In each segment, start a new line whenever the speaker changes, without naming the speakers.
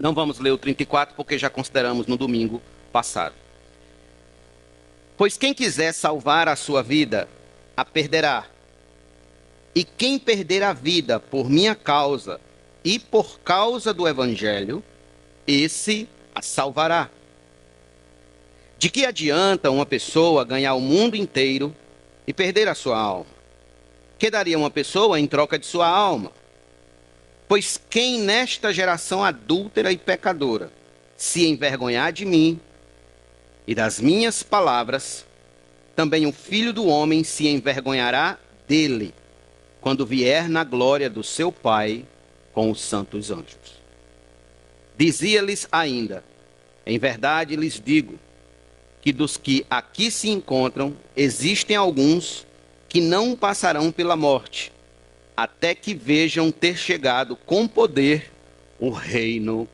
Não vamos ler o 34 porque já consideramos no domingo passado. Pois quem quiser salvar a sua vida, a perderá. E quem perder a vida por minha causa e por causa do evangelho, esse a salvará. De que adianta uma pessoa ganhar o mundo inteiro e perder a sua alma? Que daria uma pessoa em troca de sua alma? Pois quem nesta geração adúltera e pecadora se envergonhar de mim e das minhas palavras, também o Filho do Homem se envergonhará dele, quando vier na glória do seu Pai com os santos anjos. Dizia-lhes ainda: em verdade lhes digo, que dos que aqui se encontram, existem alguns que não passarão pela morte, até que vejam ter chegado com poder o reino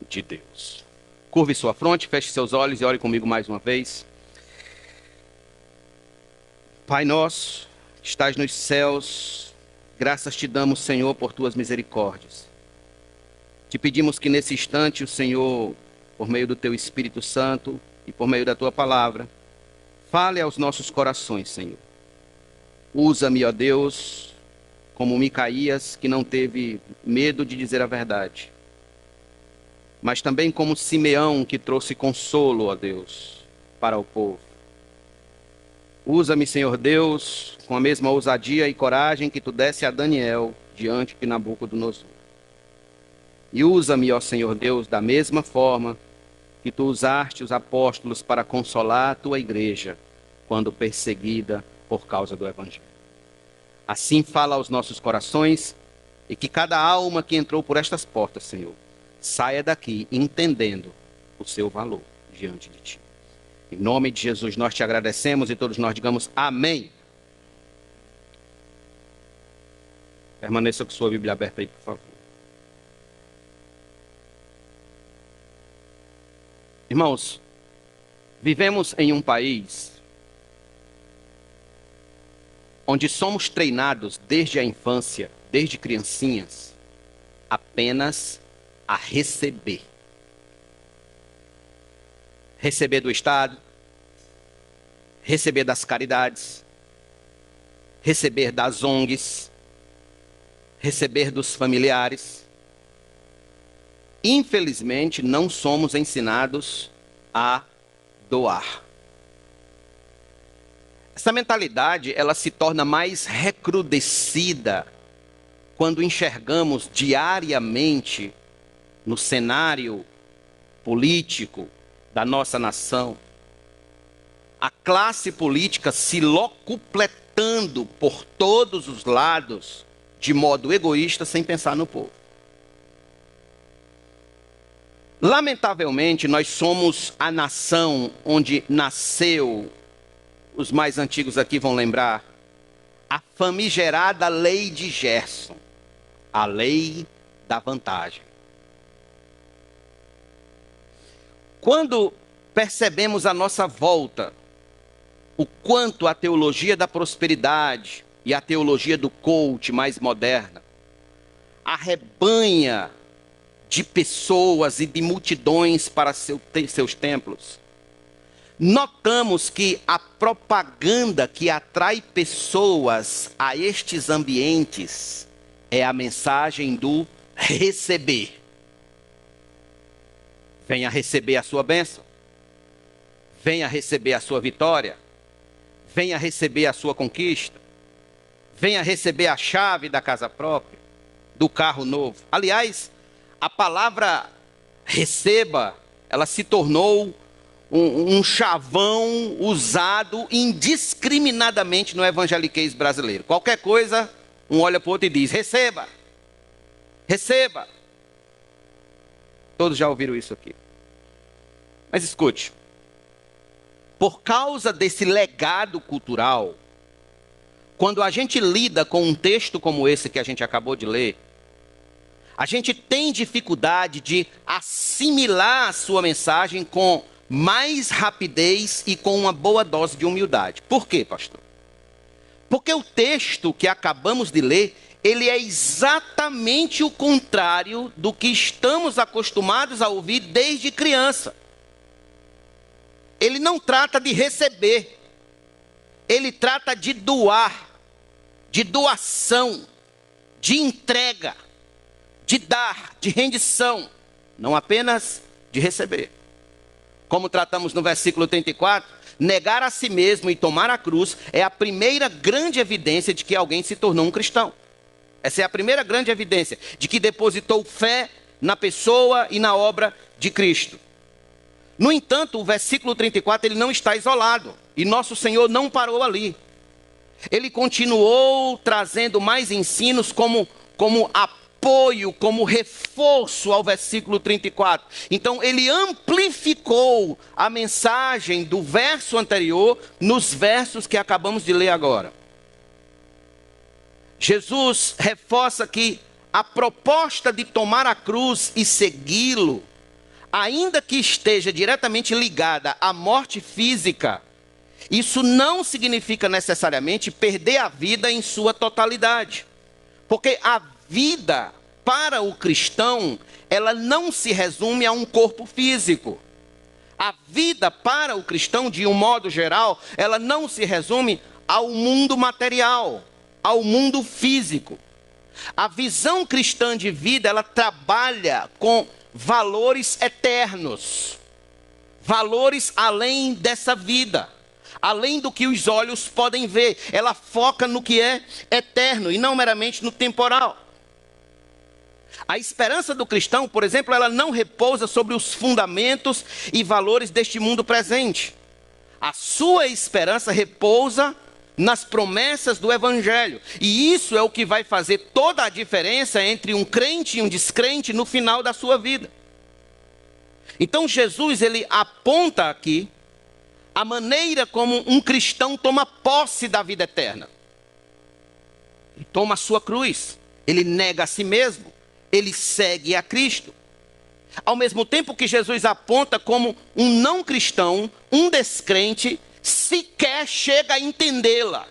de Deus. Curve sua fronte, feche seus olhos e ore comigo mais uma vez. Pai nosso, que estás nos céus, graças te damos, Senhor, por tuas misericórdias. Te pedimos que nesse instante o Senhor, por meio do teu Espírito Santo e por meio da tua palavra, fale aos nossos corações, Senhor. Usa-me, ó Deus, como Micaías, que não teve medo de dizer a verdade, mas também como Simeão, que trouxe consolo, ó Deus, para o povo. Usa-me, Senhor Deus, com a mesma ousadia e coragem que tu desse a Daniel diante de Nabucodonosor. E usa-me, ó Senhor Deus, da mesma forma que tu usaste os apóstolos para consolar a tua igreja quando perseguida por causa do Evangelho. Assim fala aos nossos corações e que cada alma que entrou por estas portas, Senhor, saia daqui entendendo o seu valor diante de ti. Em nome de Jesus nós te agradecemos e todos nós digamos amém. Permaneça com sua Bíblia aberta aí, por favor. Irmãos, vivemos em um país onde somos treinados desde a infância, desde criancinhas, apenas a receber. Receber do Estado, receber das caridades, receber das ONGs, receber dos familiares. Infelizmente, não somos ensinados a doar. Essa mentalidade, ela se torna mais recrudescida quando enxergamos diariamente no cenário político da nossa nação a classe política se locupletando por todos os lados de modo egoísta, sem pensar no povo. Lamentavelmente, nós somos a nação onde nasceu, os mais antigos aqui vão lembrar, a famigerada lei de Gerson, a lei da vantagem. Quando percebemos à nossa volta o quanto a teologia da prosperidade e a teologia do coach mais moderna arrebanha de pessoas e de multidões para seus templos, notamos que a propaganda que atrai pessoas a estes ambientes é a mensagem do receber. Venha receber a sua bênção. Venha receber a sua vitória. Venha receber a sua conquista. Venha receber a chave da casa própria, do carro novo. Aliás, a palavra receba, ela se tornou um chavão usado indiscriminadamente no evangeliquez brasileiro. Qualquer coisa, um olha para o outro e diz, receba, receba. Todos já ouviram isso aqui. Mas escute, por causa desse legado cultural, quando a gente lida com um texto como esse que a gente acabou de ler, a gente tem dificuldade de assimilar a sua mensagem com mais rapidez e com uma boa dose de humildade. Por quê, pastor? Porque o texto que acabamos de ler, ele é exatamente o contrário do que estamos acostumados a ouvir desde criança. Ele não trata de receber, ele trata de doar, de doação, de entrega, de dar, de rendição, não apenas de receber. Como tratamos no versículo 34, negar a si mesmo e tomar a cruz é a primeira grande evidência de que alguém se tornou um cristão. Essa é a primeira grande evidência de que depositou fé na pessoa e na obra de Cristo. No entanto, o versículo 34 ele não está isolado. E nosso Senhor não parou ali. Ele continuou trazendo mais ensinos como apoio, como reforço ao versículo 34. Então, ele amplificou a mensagem do verso anterior nos versos que acabamos de ler agora. Jesus reforça que a proposta de tomar a cruz e segui-lo, ainda que esteja diretamente ligada à morte física, isso não significa necessariamente perder a vida em sua totalidade. Porque a vida para o cristão, ela não se resume a um corpo físico. A vida para o cristão, de um modo geral, ela não se resume ao mundo material, ao mundo físico. A visão cristã de vida, ela trabalha com valores eternos, valores além dessa vida, além do que os olhos podem ver. Ela foca no que é eterno e não meramente no temporal. A esperança do cristão, por exemplo, ela não repousa sobre os fundamentos e valores deste mundo presente. A sua esperança repousa nas promessas do Evangelho. E isso é o que vai fazer toda a diferença entre um crente e um descrente no final da sua vida. Então Jesus, ele aponta aqui a maneira como um cristão toma posse da vida eterna. Ele toma a sua cruz, ele nega a si mesmo, ele segue a Cristo. Ao mesmo tempo que Jesus aponta como um não cristão, um descrente, sequer chega a entendê-la,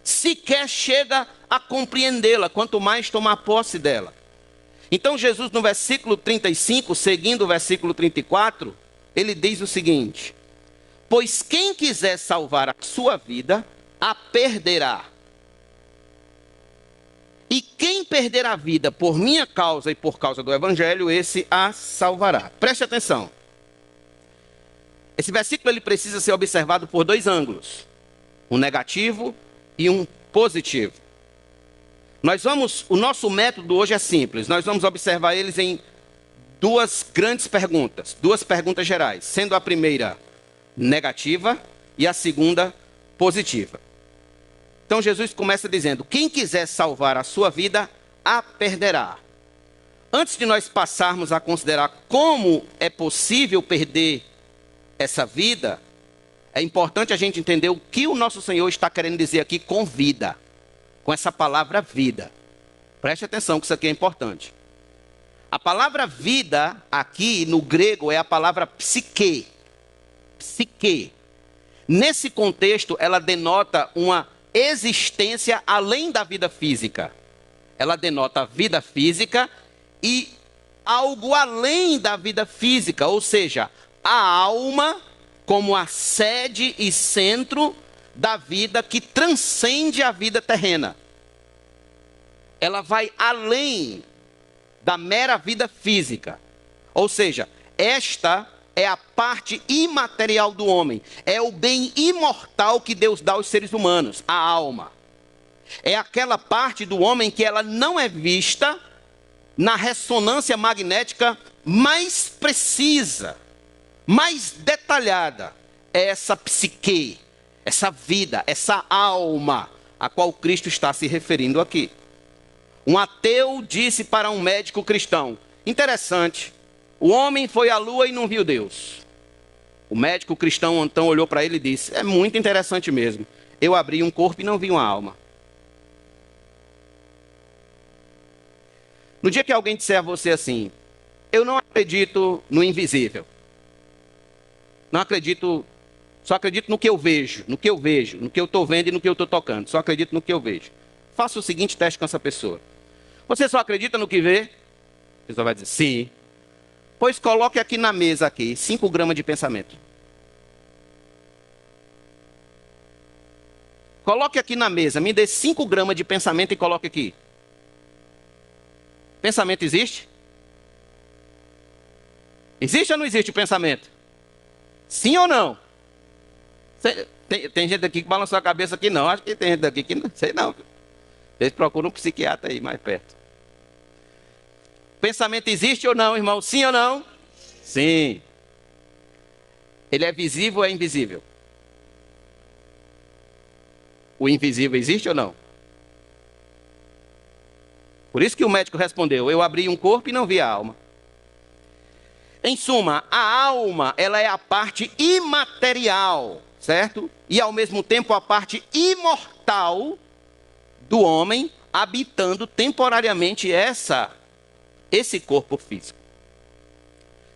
sequer chega a compreendê-la, quanto mais tomar posse dela. Então Jesus, no versículo 35, seguindo o versículo 34, ele diz o seguinte: pois quem quiser salvar a sua vida, a perderá. E quem perder a vida por minha causa e por causa do Evangelho, esse a salvará. Preste atenção. Esse versículo ele precisa ser observado por dois ângulos: um negativo e um positivo. O nosso método hoje é simples. Nós vamos observar eles em duas grandes perguntas, duas perguntas gerais, sendo a primeira negativa e a segunda positiva. Então Jesus começa dizendo: quem quiser salvar a sua vida, a perderá. Antes de nós passarmos a considerar como é possível perder essa vida, é importante a gente entender o que o nosso Senhor está querendo dizer aqui com vida, com essa palavra vida. Preste atenção que isso aqui é importante. A palavra vida aqui no grego é a palavra psique. Psique. Nesse contexto, ela denota uma existência além da vida física. Ela denota a vida física e algo além da vida física, ou seja, a alma como a sede e centro da vida que transcende a vida terrena. Ela vai além da mera vida física. Ou seja, esta é a parte imaterial do homem. É o bem imortal que Deus dá aos seres humanos, a alma. É aquela parte do homem que ela não é vista na ressonância magnética mais precisa, mais detalhada. É essa psique, essa vida, essa alma a qual Cristo está se referindo aqui. Um ateu disse para um médico cristão: interessante, o homem foi à lua e não viu Deus. O médico cristão então olhou para ele e disse: é muito interessante mesmo. Eu abri um corpo e não vi uma alma. No dia que alguém disser a você assim: eu não acredito no invisível. Não acredito, só acredito no que eu vejo, no que eu estou vendo e no que eu estou tocando. Só acredito no que eu vejo. faça o seguinte teste com essa pessoa. Você só acredita no que vê? A pessoa vai dizer, sim. Pois coloque aqui na mesa, 5 gramas de pensamento. Coloque aqui na mesa, me dê 5 gramas de pensamento e coloque aqui. Pensamento existe? Existe ou não existe o pensamento? Sim ou não? Tem gente aqui que balançou a cabeça que não. Acho que tem gente aqui que não sei não. Vocês procuram um psiquiatra aí mais perto. Pensamento existe ou não, irmão? Sim ou não? Sim. Ele é visível ou é invisível? O invisível existe ou não? Por isso que o médico respondeu, eu abri um corpo e não vi a alma. Em suma, a alma, ela é a parte imaterial, certo? E ao mesmo tempo a parte imortal do homem, habitando temporariamente esse corpo físico.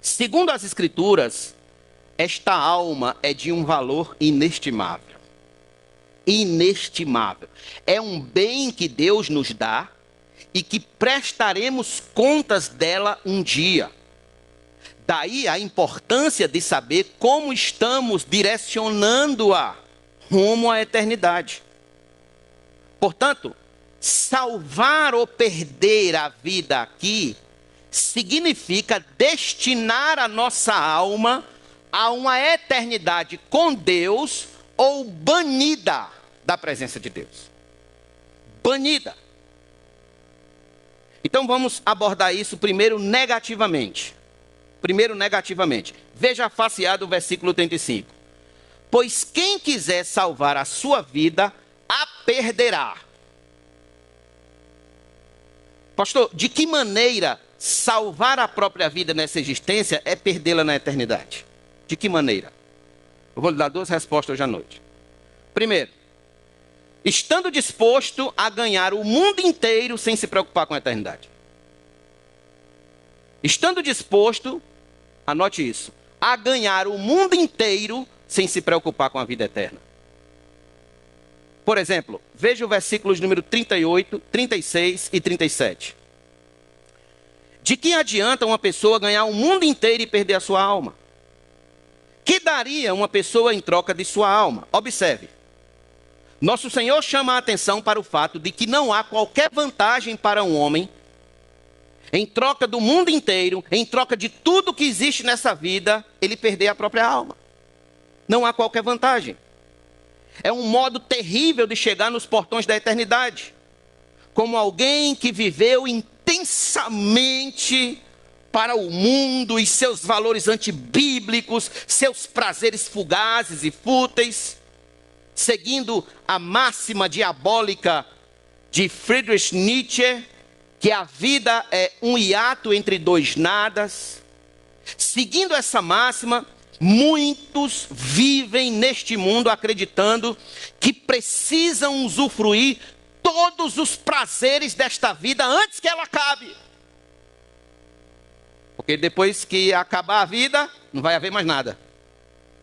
Segundo as Escrituras, esta alma é de um valor inestimável. Inestimável. É um bem que Deus nos dá e que prestaremos contas dela um dia. Daí a importância de saber como estamos direcionando-a rumo à eternidade. Portanto, salvar ou perder a vida aqui significa destinar a nossa alma a uma eternidade com Deus ou banida da presença de Deus. Banida. Então vamos abordar isso primeiro negativamente. Veja a face A do versículo 35. Pois quem quiser salvar a sua vida, a perderá. Pastor, de que maneira salvar a própria vida nessa existência é perdê-la na eternidade? De que maneira? Eu vou lhe dar 2 respostas hoje à noite. Primeiro, estando disposto a ganhar o mundo inteiro sem se preocupar com a eternidade. Estando disposto, anote isso, a ganhar o mundo inteiro sem se preocupar com a vida eterna. Por exemplo, veja o versículos número 38, 36 e 37. De que adianta uma pessoa ganhar o mundo inteiro e perder a sua alma? Que daria uma pessoa em troca de sua alma? Observe. Nosso Senhor chama a atenção para o fato de que não há qualquer vantagem para um homem, em troca do mundo inteiro, em troca de tudo que existe nessa vida, ele perder a própria alma. Não há qualquer vantagem. É um modo terrível de chegar nos portões da eternidade. Como alguém que viveu intensamente para o mundo e seus valores antibíblicos, seus prazeres fugazes e fúteis, seguindo a máxima diabólica de Friedrich Nietzsche, que a vida é um hiato entre 2 nadas. Seguindo essa máxima, muitos vivem neste mundo acreditando que precisam usufruir todos os prazeres desta vida antes que ela acabe. Porque depois que acabar a vida, não vai haver mais nada.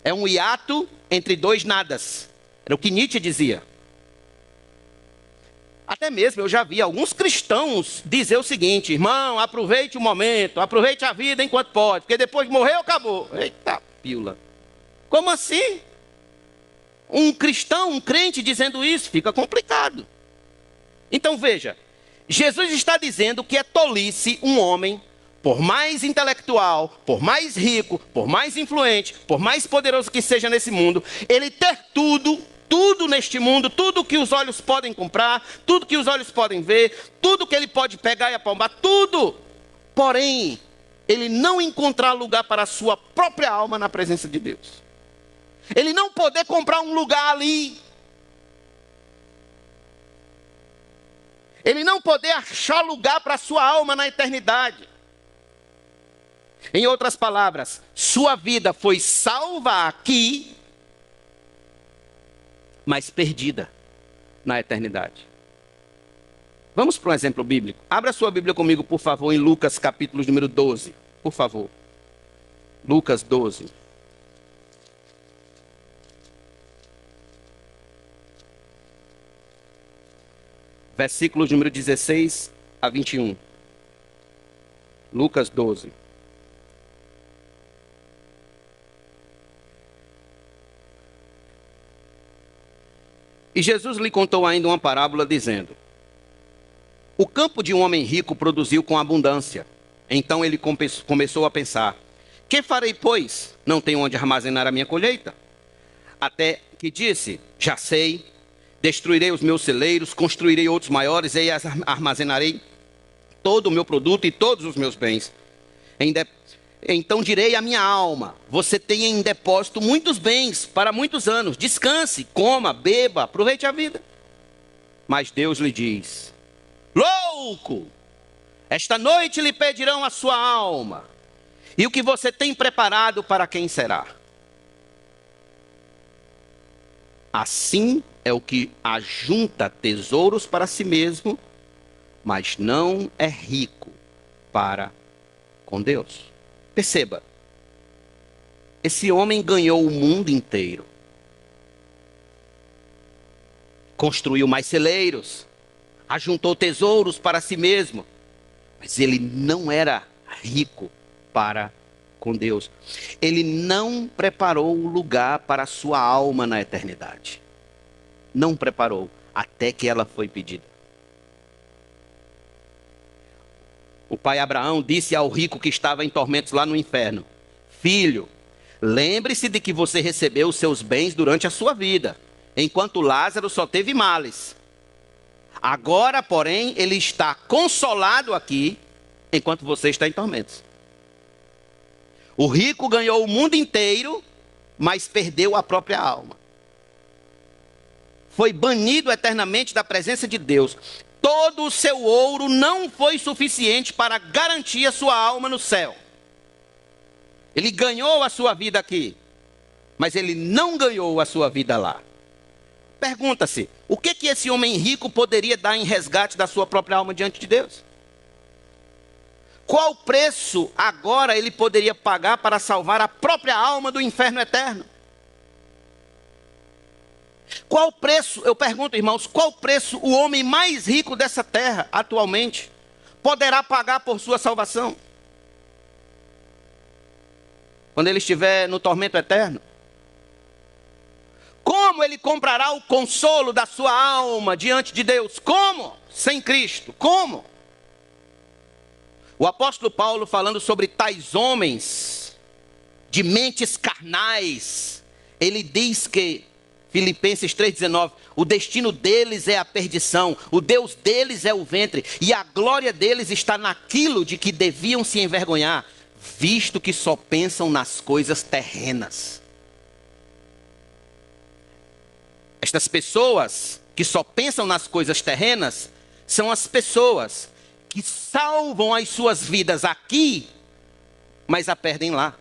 É um hiato entre 2 nadas. Era o que Nietzsche dizia. Até mesmo eu já vi alguns cristãos dizer o seguinte: irmão, aproveite o momento, aproveite a vida enquanto pode, porque depois morreu, acabou. Eita pílula. Como assim? Um cristão, um crente dizendo isso, fica complicado. Então veja, Jesus está dizendo que é tolice um homem, por mais intelectual, por mais rico, por mais influente, por mais poderoso que seja nesse mundo, ele ter tudo neste mundo, tudo que os olhos podem comprar, tudo que os olhos podem ver, tudo que ele pode pegar e apalpar, tudo. Porém, ele não encontrar lugar para a sua própria alma na presença de Deus. Ele não poder comprar um lugar ali. Ele não poder achar lugar para a sua alma na eternidade. Em outras palavras, sua vida foi salva aqui, mas perdida na eternidade. Vamos para um exemplo bíblico. Abra sua Bíblia comigo, por favor, em Lucas capítulo número 12. Por favor. Lucas 12. versículos número 16 a 21. Lucas 12. E Jesus lhe contou ainda uma parábola, dizendo: o campo de um homem rico produziu com abundância. Então ele começou a pensar: que farei, pois? Não tenho onde armazenar a minha colheita. Até que disse: já sei, destruirei os meus celeiros, construirei outros maiores e armazenarei todo o meu produto e todos os meus bens. Então direi à minha alma: você tem em depósito muitos bens para muitos anos. Descanse, coma, beba, aproveite a vida. Mas Deus lhe diz: louco! Esta noite lhe pedirão a sua alma. E o que você tem preparado, para quem será? Assim é o que ajunta tesouros para si mesmo, mas não é rico para com Deus. Perceba, esse homem ganhou o mundo inteiro. Construiu mais celeiros, ajuntou tesouros para si mesmo, mas ele não era rico para com Deus. Ele não preparou o lugar para a sua alma na eternidade. Não preparou, até que ela foi pedida. O pai Abraão disse ao rico que estava em tormentos lá no inferno: filho, lembre-se de que você recebeu os seus bens durante a sua vida, enquanto Lázaro só teve males. Agora, porém, ele está consolado aqui, enquanto você está em tormentos. O rico ganhou o mundo inteiro, mas perdeu a própria alma. Foi banido eternamente da presença de Deus. Todo o seu ouro não foi suficiente para garantir a sua alma no céu. Ele ganhou a sua vida aqui, mas ele não ganhou a sua vida lá. Pergunta-se: o que esse homem rico poderia dar em resgate da sua própria alma diante de Deus? Qual preço agora ele poderia pagar para salvar a própria alma do inferno eterno? Qual preço, eu pergunto, irmãos, qual preço o homem mais rico dessa terra atualmente poderá pagar por sua salvação? Quando ele estiver no tormento eterno? Como ele comprará o consolo da sua alma diante de Deus? Como? Sem Cristo. Como? O apóstolo Paulo, falando sobre tais homens de mentes carnais, ele diz que, Filipenses 3,19, o destino deles é a perdição, o Deus deles é o ventre, e a glória deles está naquilo de que deviam se envergonhar, visto que só pensam nas coisas terrenas. Estas pessoas que só pensam nas coisas terrenas são as pessoas que salvam as suas vidas aqui, mas a perdem lá.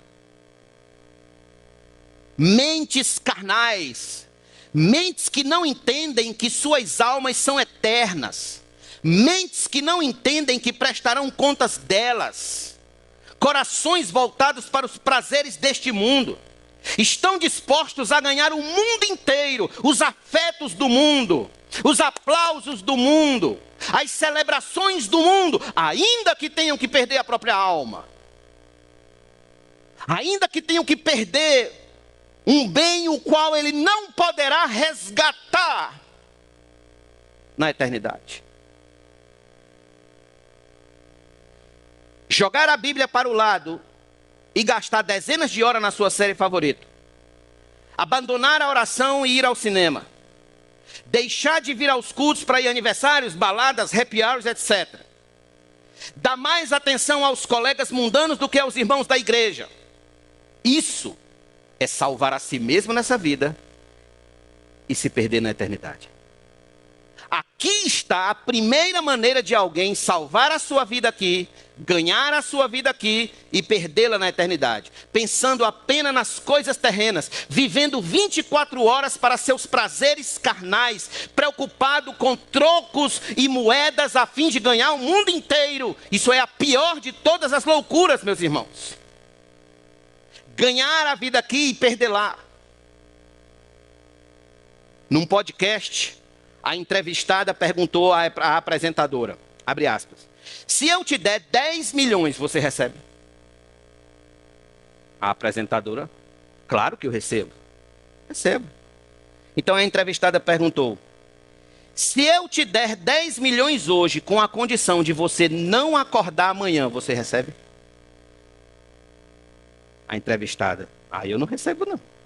Mentes carnais, mentes que não entendem que suas almas são eternas, mentes que não entendem que prestarão contas delas, corações voltados para os prazeres deste mundo, estão dispostos a ganhar o mundo inteiro, os afetos do mundo, os aplausos do mundo, as celebrações do mundo, ainda que tenham que perder a própria alma, ainda que tenham que perder um bem o qual ele não poderá resgatar na eternidade. Jogar a Bíblia para o lado e gastar dezenas de horas na sua série favorita, abandonar a oração e ir ao cinema, deixar de vir aos cultos para ir a aniversários, baladas, happy hours, etc. Dar mais atenção aos colegas mundanos do que aos irmãos da igreja. Isso é salvar a si mesmo nessa vida e se perder na eternidade. Aqui está a primeira maneira de alguém salvar a sua vida aqui, ganhar a sua vida aqui e perdê-la na eternidade. Pensando apenas nas coisas terrenas, vivendo 24 horas para seus prazeres carnais, preocupado com trocos e moedas a fim de ganhar o mundo inteiro. Isso é a pior de todas as loucuras, meus irmãos. Ganhar a vida aqui e perder lá. Num podcast, a entrevistada perguntou à apresentadora, abre aspas, se eu te der 10 milhões, você recebe? A apresentadora, claro que eu recebo. Recebo. Então a entrevistada perguntou, se eu te der 10 milhões hoje com a condição de você não acordar amanhã, você recebe? A entrevistada, eu não recebo não.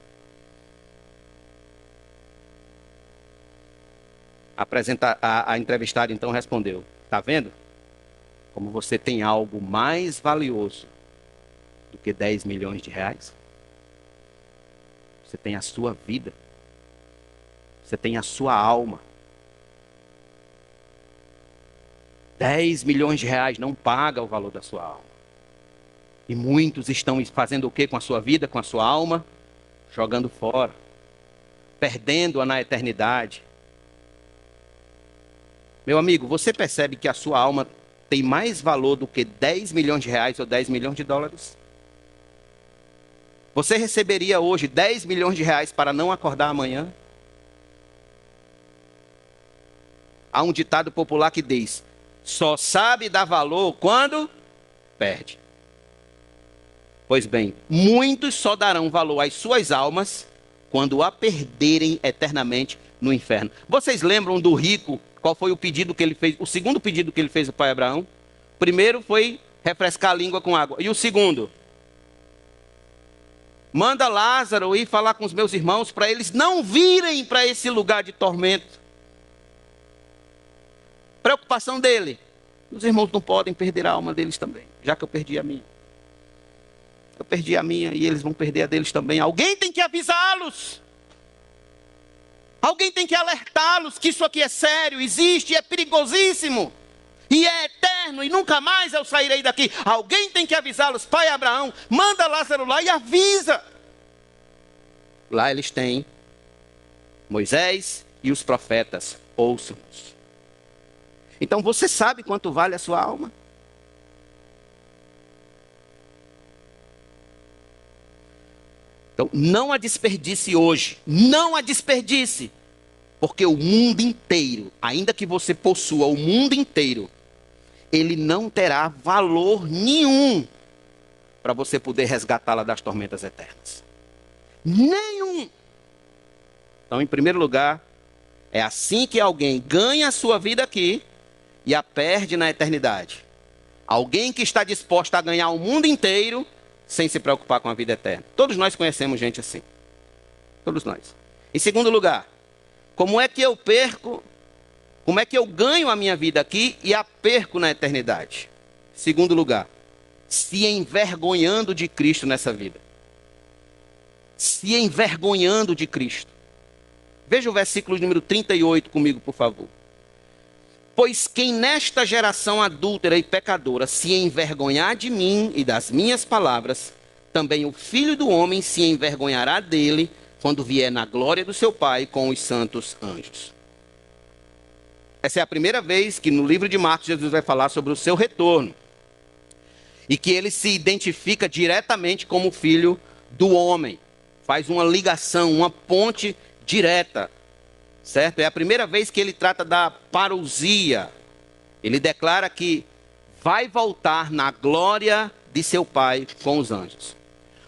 A entrevistada então respondeu, tá vendo? Como você tem algo mais valioso do que 10 milhões de reais? Você tem a sua vida. Você tem a sua alma. 10 milhões de reais não paga o valor da sua alma. E muitos estão fazendo o que com a sua vida, com a sua alma? Jogando fora. Perdendo-a na eternidade. Meu amigo, você percebe que a sua alma tem mais valor do que 10 milhões de reais ou 10 milhões de dólares? Você receberia hoje 10 milhões de reais para não acordar amanhã? Há um ditado popular que diz, só sabe dar valor quando perde. Pois bem, muitos só darão valor às suas almas quando a perderem eternamente no inferno. Vocês lembram do rico? Qual foi o pedido que ele fez? O segundo pedido que ele fez ao pai Abraão? O primeiro foi refrescar a língua com água. E o segundo? Manda Lázaro ir falar com os meus irmãos para eles não virem para esse lugar de tormento. Preocupação dele. Os irmãos não podem perder a alma deles também, já que eu perdi a minha. Eu perdi a minha e eles vão perder a deles também. Alguém tem que avisá-los. Alguém tem que alertá-los que isso aqui é sério, existe, é perigosíssimo. E é eterno, e nunca mais eu sairei daqui. Alguém tem que avisá-los. Pai Abraão, manda Lázaro lá e avisa. Lá eles têm Moisés e os profetas. Ouçam-nos. Então você sabe quanto vale a sua alma? Então não a desperdice hoje. Não a desperdice. Porque o mundo inteiro, ainda que você possua o mundo inteiro, ele não terá valor nenhum para você poder resgatá-la das tormentas eternas. Nenhum. Então, em primeiro lugar, é assim que alguém ganha a sua vida aqui e a perde na eternidade. Alguém que está disposto a ganhar o mundo inteiro sem se preocupar com a vida eterna. Todos nós conhecemos gente assim. Todos nós. Em segundo lugar, como é que eu ganho a minha vida aqui e a perco na eternidade? Segundo lugar, se envergonhando de Cristo nessa vida. Se envergonhando de Cristo. Veja o versículo número 38 comigo, por favor. Pois quem nesta geração adúltera e pecadora se envergonhar de mim e das minhas palavras, também o Filho do Homem se envergonhará dele quando vier na glória do seu Pai com os santos anjos. Essa é a primeira vez que no livro de Marcos Jesus vai falar sobre o seu retorno. E que ele se identifica diretamente como Filho do Homem. Faz uma ligação, uma ponte direta. Certo? É a primeira vez que ele trata da parousia. Ele declara que vai voltar na glória de seu Pai com os anjos.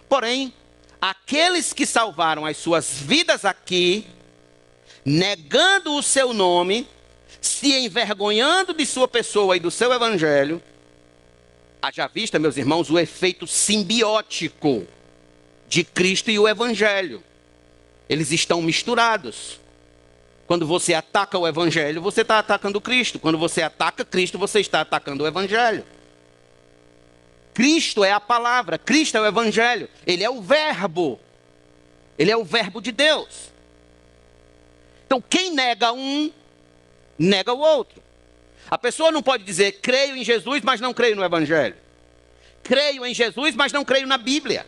Porém, aqueles que salvaram as suas vidas aqui, negando o seu nome, se envergonhando de sua pessoa e do seu evangelho, haja vista, meus irmãos, o efeito simbiótico de Cristo e o evangelho. Eles estão misturados. Quando você ataca o evangelho, você está atacando Cristo. Quando você ataca Cristo, você está atacando o evangelho. Cristo é a palavra, Cristo é o evangelho. Ele é o verbo. Ele é o verbo de Deus. Então, quem nega um, nega o outro. A pessoa não pode dizer, creio em Jesus, mas não creio no evangelho. Creio em Jesus, mas não creio na Bíblia.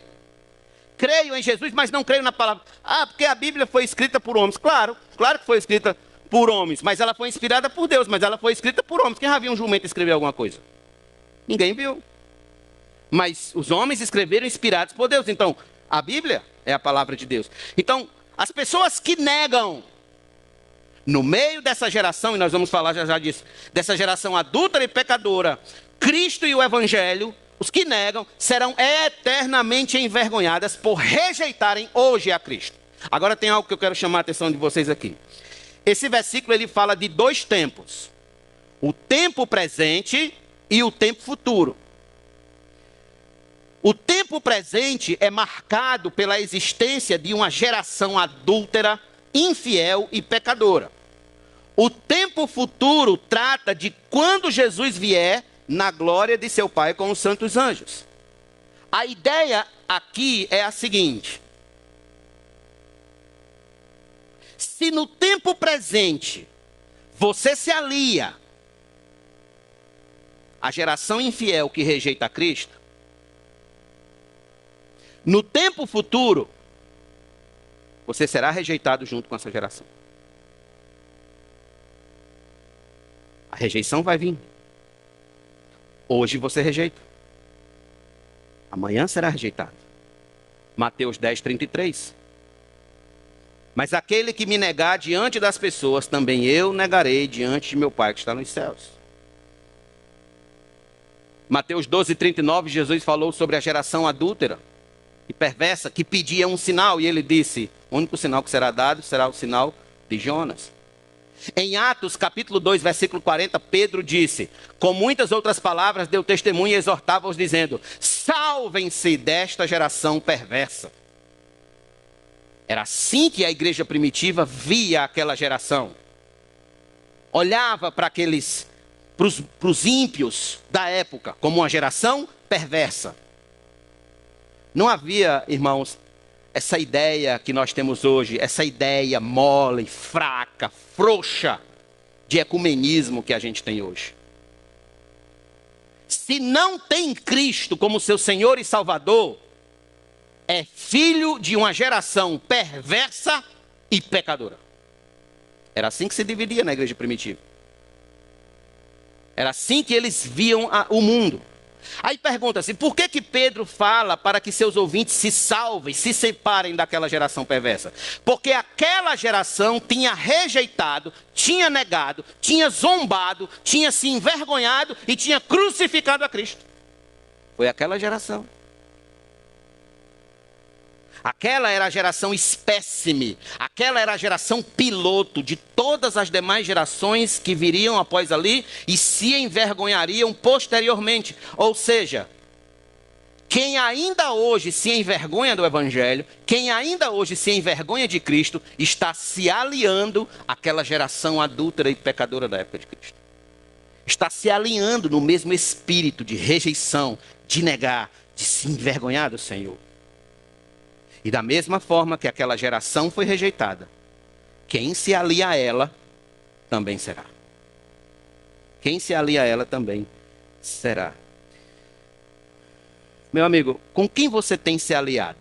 Creio em Jesus, mas não creio na palavra. Porque a Bíblia foi escrita por homens. Claro que foi escrita por homens, mas ela foi inspirada por Deus, mas ela foi escrita por homens. Quem já viu um jumento escrever alguma coisa? Ninguém viu. Mas os homens escreveram inspirados por Deus. Então, a Bíblia é a palavra de Deus. Então, as pessoas que negam, No meio dessa geração, e nós vamos falar já disso, dessa geração adúltera e pecadora, Cristo e o Evangelho, os que negam, serão eternamente envergonhadas por rejeitarem hoje a Cristo. Agora tem algo que eu quero chamar a atenção de vocês aqui. Esse versículo ele fala de dois tempos. O tempo presente e o tempo futuro. O tempo presente é marcado pela existência de uma geração adúltera, infiel e pecadora. O tempo futuro trata de quando Jesus vier na glória de seu Pai com os santos anjos. A ideia aqui é a seguinte: se no tempo presente você se alia à geração infiel que rejeita Cristo, no tempo futuro você será rejeitado junto com essa geração. A rejeição vai vir. Hoje você rejeita. Amanhã será rejeitado. Mateus 10, 33. Mas aquele que me negar diante das pessoas, também eu negarei diante de meu Pai que está nos céus. Mateus 12, 39, Jesus falou sobre a geração adúltera e perversa, que pedia um sinal, e ele disse: o único sinal que será dado será o sinal de Jonas. Em Atos, capítulo 2, versículo 40, Pedro disse, com muitas outras palavras, deu testemunho e exortava-os, dizendo: salvem-se desta geração perversa. Era assim que a igreja primitiva via aquela geração. Olhava para os ímpios da época, como uma geração perversa. Não havia, irmãos, essa ideia que nós temos hoje, essa ideia mole, fraca, frouxa de ecumenismo que a gente tem hoje. Se não tem Cristo como seu Senhor e Salvador, é filho de uma geração perversa e pecadora. Era assim que se dividia na igreja primitiva. Era assim que eles viam o mundo. Aí pergunta-se, por que Pedro fala para que seus ouvintes se salvem, se separem daquela geração perversa? Porque aquela geração tinha rejeitado, tinha negado, tinha zombado, tinha se envergonhado e tinha crucificado a Cristo. Foi aquela geração. Aquela era a geração espécime, aquela era a geração piloto de todas as demais gerações que viriam após ali e se envergonhariam posteriormente. Ou seja, quem ainda hoje se envergonha do Evangelho, quem ainda hoje se envergonha de Cristo, está se aliando àquela geração adúltera e pecadora da época de Cristo. Está se alinhando no mesmo espírito de rejeição, de negar, de se envergonhar do Senhor. E da mesma forma que aquela geração foi rejeitada, quem se alia a ela também será. Quem se alia a ela também será. Meu amigo, com quem você tem se aliado?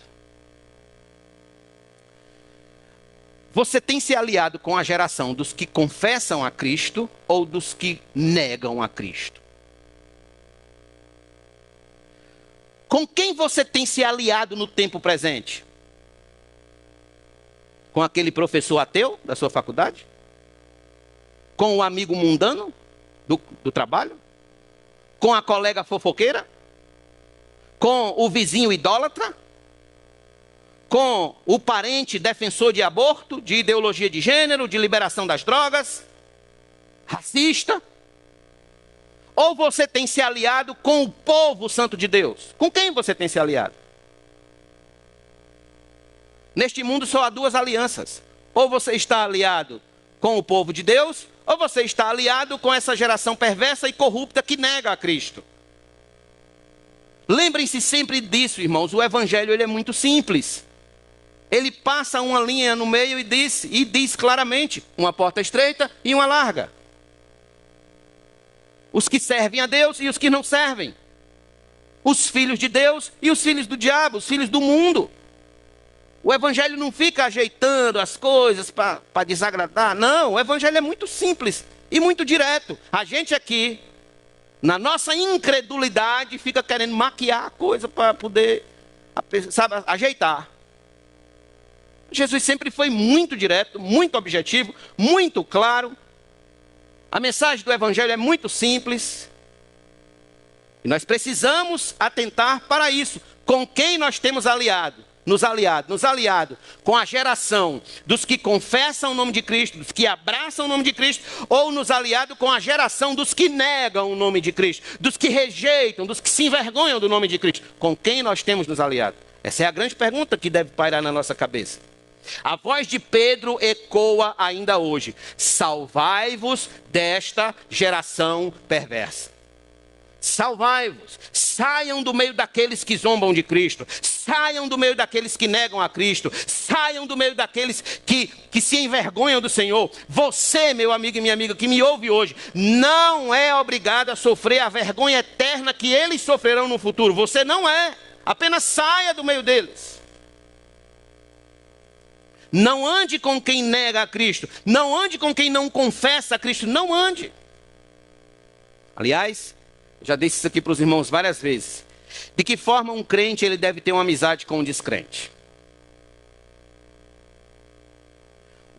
Você tem se aliado com a geração dos que confessam a Cristo ou dos que negam a Cristo? Com quem você tem se aliado no tempo presente? Com aquele professor ateu da sua faculdade? Com o amigo mundano do trabalho? Com a colega fofoqueira? Com o vizinho idólatra? Com o parente defensor de aborto, de ideologia de gênero, de liberação das drogas? Racista? Ou você tem se aliado com o povo santo de Deus? Com quem você tem se aliado? Neste mundo só há duas alianças. Ou você está aliado com o povo de Deus, ou você está aliado com essa geração perversa e corrupta que nega a Cristo. Lembrem-se sempre disso, irmãos. O Evangelho ele é muito simples. Ele passa uma linha no meio e diz claramente, uma porta estreita e uma larga. Os que servem a Deus e os que não servem. Os filhos de Deus e os filhos do diabo, os filhos do mundo. O Evangelho não fica ajeitando as coisas para desagradar. Não, o Evangelho é muito simples e muito direto. A gente aqui, na nossa incredulidade, fica querendo maquiar a coisa para poder, sabe, ajeitar. Jesus sempre foi muito direto, muito objetivo, muito claro. A mensagem do Evangelho é muito simples. E nós precisamos atentar para isso. Com quem nós temos aliado? Nos aliado com a geração dos que confessam o nome de Cristo, dos que abraçam o nome de Cristo, ou nos aliado com a geração dos que negam o nome de Cristo, dos que rejeitam, dos que se envergonham do nome de Cristo. Com quem nós temos nos aliado? Essa é a grande pergunta que deve pairar na nossa cabeça. A voz de Pedro ecoa ainda hoje: salvai-vos desta geração perversa. Salvai-vos, saiam do meio daqueles que zombam de Cristo, saiam do meio daqueles que negam a Cristo, saiam do meio daqueles que se envergonham do Senhor. Você, meu amigo e minha amiga, que me ouve hoje, não é obrigado a sofrer a vergonha eterna que eles sofrerão no futuro. Você não é, apenas saia do meio deles. Não ande com quem nega a Cristo, não ande com quem não confessa a Cristo, não ande. Aliás, já disse isso aqui para os irmãos várias vezes. De que forma um crente ele deve ter uma amizade com um descrente?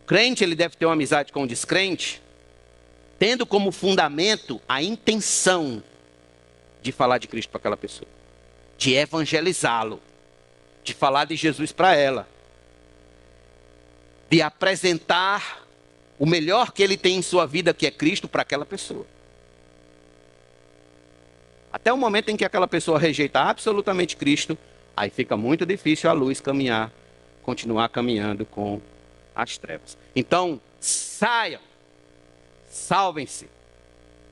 O crente ele deve ter uma amizade com um descrente, tendo como fundamento a intenção de falar de Cristo para aquela pessoa, de evangelizá-lo, de falar de Jesus para ela, de apresentar o melhor que ele tem em sua vida, que é Cristo, para aquela pessoa. Até o momento em que aquela pessoa rejeita absolutamente Cristo, aí fica muito difícil a luz caminhar, continuar caminhando com as trevas. Então, saiam, salvem-se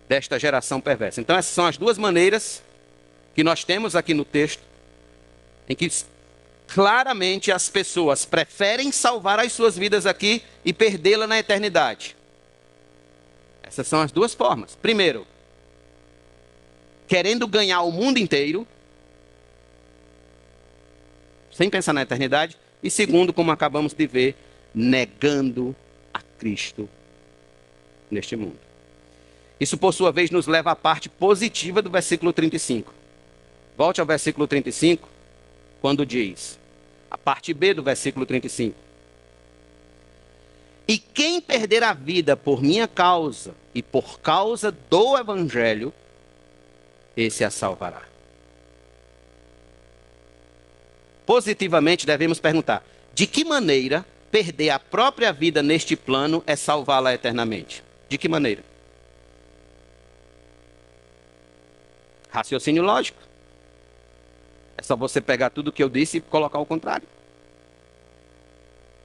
desta geração perversa. Então, essas são as duas maneiras que nós temos aqui no texto, em que claramente as pessoas preferem salvar as suas vidas aqui e perdê-la na eternidade. Essas são as duas formas. Primeiro, querendo ganhar o mundo inteiro, sem pensar na eternidade. E segundo, como acabamos de ver, negando a Cristo neste mundo. Isso, por sua vez, nos leva à parte positiva do versículo 35. Volte ao versículo 35, quando diz, a parte B do versículo 35. E quem perder a vida por minha causa e por causa do Evangelho, esse a salvará. Positivamente devemos perguntar: de que maneira perder a própria vida neste plano é salvá-la eternamente? De que maneira? Raciocínio lógico. É só você pegar tudo o que eu disse e colocar ao contrário.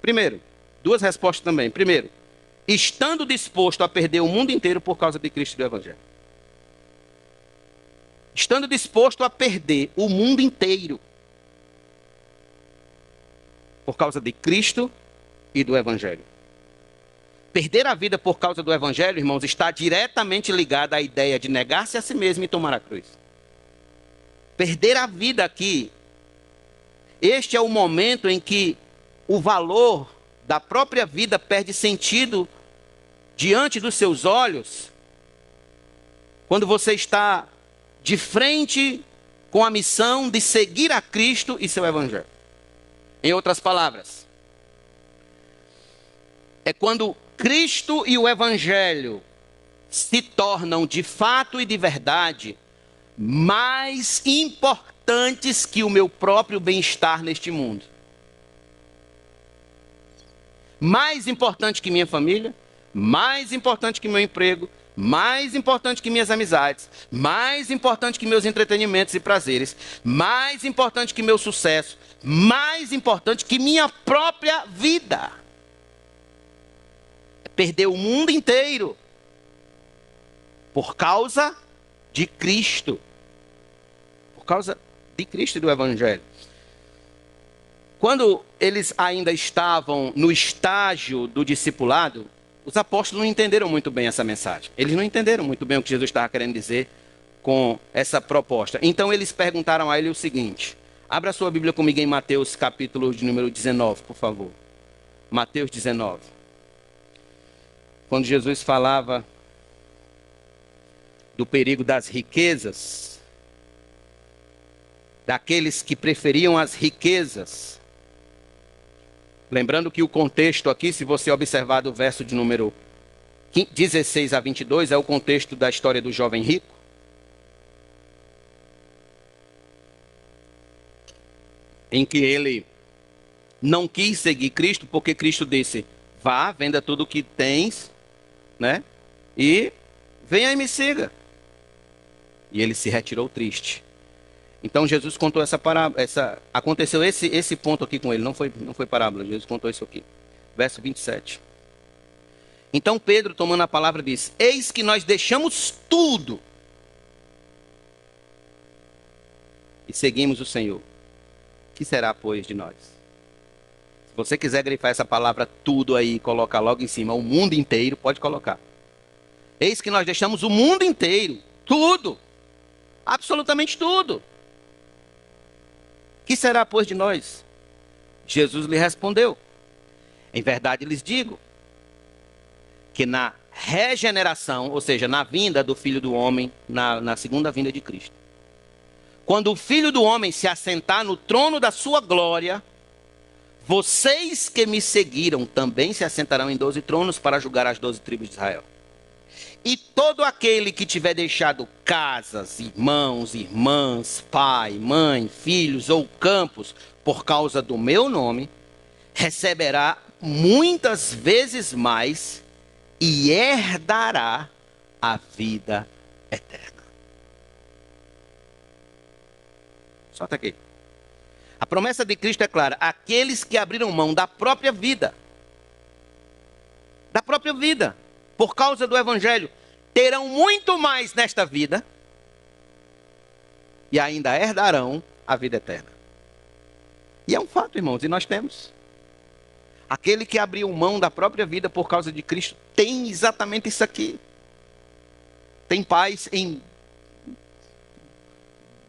Primeiro, duas respostas também. Primeiro, estando disposto a perder o mundo inteiro por causa de Cristo e do Evangelho. Estando disposto a perder o mundo inteiro por causa de Cristo e do Evangelho. Perder a vida por causa do Evangelho, irmãos, está diretamente ligado à ideia de negar-se a si mesmo e tomar a cruz. Perder a vida aqui, este é o momento em que o valor da própria vida perde sentido diante dos seus olhos, quando você está de frente com a missão de seguir a Cristo e seu Evangelho. Em outras palavras, é quando Cristo e o Evangelho se tornam de fato e de verdade mais importantes que o meu próprio bem-estar neste mundo. Mais importante que minha família, mais importante que meu emprego, mais importante que minhas amizades, mais importante que meus entretenimentos e prazeres, mais importante que meu sucesso, mais importante que minha própria vida. É perder o mundo inteiro por causa de Cristo. Por causa de Cristo e do Evangelho. Quando eles ainda estavam no estágio do discipulado, os apóstolos não entenderam muito bem essa mensagem. Eles não entenderam muito bem o que Jesus estava querendo dizer com essa proposta. Então eles perguntaram a ele o seguinte. Abra sua Bíblia comigo em Mateus capítulo de número 19, por favor. Mateus 19. Quando Jesus falava do perigo das riquezas, daqueles que preferiam as riquezas Lembrando que o contexto aqui, se você observar do verso de número 16 a 22, é o contexto da história do jovem rico. Em que ele não quis seguir Cristo, porque Cristo disse: vá, venda tudo o que tens, né? E venha e me siga. E ele se retirou triste. Então Jesus contou essa parábola, aconteceu esse ponto aqui com ele, não foi parábola, Jesus contou isso aqui. Verso 27. Então Pedro, tomando a palavra, disse: eis que nós deixamos tudo e seguimos o Senhor. Que será, pois, de nós? Se você quiser grifar essa palavra tudo aí e colocar logo em cima o mundo inteiro, pode colocar. Eis que nós deixamos o mundo inteiro, tudo, absolutamente tudo. Que será, pois, de nós? Jesus lhe respondeu: em verdade lhes digo, que na regeneração, ou seja, na vinda do Filho do Homem, na segunda vinda de Cristo, quando o Filho do Homem se assentar no trono da sua glória, vocês que me seguiram também se assentarão em 12 tronos para julgar as 12 tribos de Israel. E todo aquele que tiver deixado casas, irmãos, irmãs, pai, mãe, filhos ou campos, por causa do meu nome, receberá muitas vezes mais e herdará a vida eterna. Só até aqui. A promessa de Cristo é clara: aqueles que abriram mão da própria vida, por causa do Evangelho, terão muito mais nesta vida e ainda herdarão a vida eterna. E é um fato, irmãos, e nós temos. Aquele que abriu mão da própria vida por causa de Cristo tem exatamente isso aqui. Tem pais em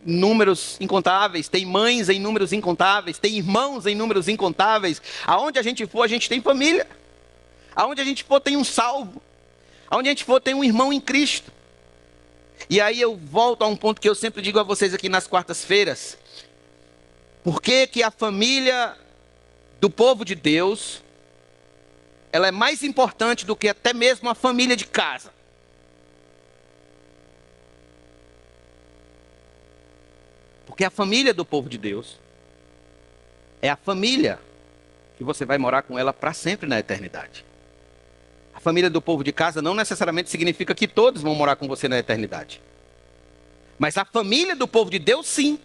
números incontáveis, tem mães em números incontáveis, tem irmãos em números incontáveis. Aonde a gente for, a gente tem família. Aonde a gente for, tem um salvo. Aonde a gente for, tem um irmão em Cristo. E aí eu volto a um ponto que eu sempre digo a vocês aqui nas quartas-feiras. Por que que a família do povo de Deus, ela é mais importante do que até mesmo a família de casa? Porque a família do povo de Deus é a família que você vai morar com ela para sempre na eternidade. A família do povo de casa não necessariamente significa que todos vão morar com você na eternidade. Mas a família do povo de Deus, sim.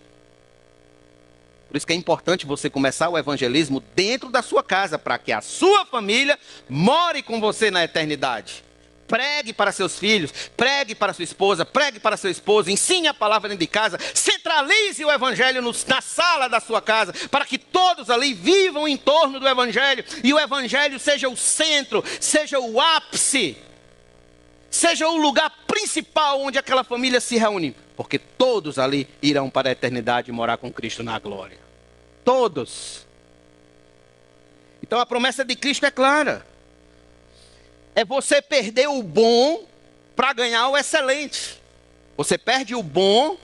Por isso que é importante você começar o evangelismo dentro da sua casa, para que a sua família more com você na eternidade. Pregue para seus filhos, pregue para sua esposa, pregue para seu esposo, ensine a palavra dentro de casa, centralize o evangelho na sala da sua casa, para que todos ali vivam em torno do evangelho, e o evangelho seja o centro, seja o ápice, seja o lugar principal onde aquela família se reúne, porque todos ali irão para a eternidade morar com Cristo na glória. Todos. Então a promessa de Cristo é clara. É você perder o bom para ganhar o excelente. Você perde o bom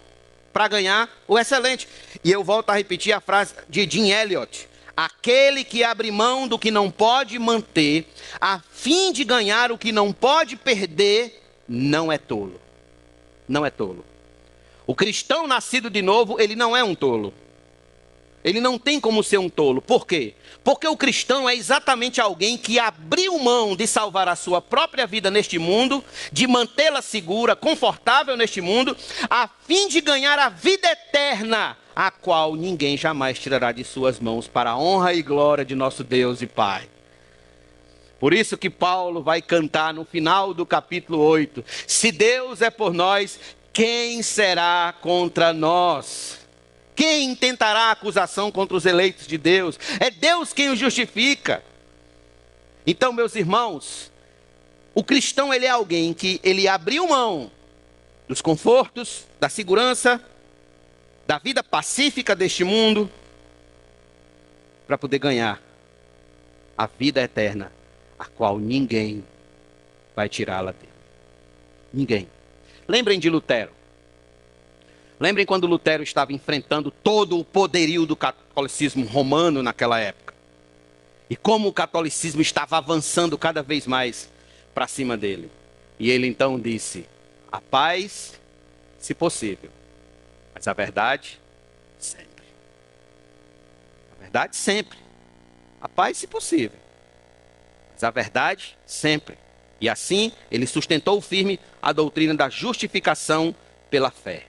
para ganhar o excelente. E eu volto a repetir a frase de Jim Elliot: aquele que abre mão do que não pode manter, a fim de ganhar o que não pode perder, não é tolo. Não é tolo. O cristão nascido de novo, ele não é um tolo. Ele não tem como ser um tolo. Por quê? Porque o cristão é exatamente alguém que abriu mão de salvar a sua própria vida neste mundo, de mantê-la segura, confortável neste mundo, a fim de ganhar a vida eterna, a qual ninguém jamais tirará de suas mãos, para a honra e glória de nosso Deus e Pai. Por isso que Paulo vai cantar no final do capítulo 8: se Deus é por nós, quem será contra nós? Quem intentará acusação contra os eleitos de Deus? É Deus quem os justifica. Então, meus irmãos, o cristão, ele é alguém que ele abriu mão dos confortos, da segurança, da vida pacífica deste mundo, para poder ganhar a vida eterna, a qual ninguém vai tirá-la dele. Ninguém. Lembrem de Lutero. Lembrem quando Lutero estava enfrentando todo o poderio do catolicismo romano naquela época. E como o catolicismo estava avançando cada vez mais para cima dele. E ele então disse: a paz, se possível, mas a verdade, sempre. A verdade, sempre. A paz, se possível, mas a verdade, sempre. E assim, ele sustentou firme a doutrina da justificação pela fé.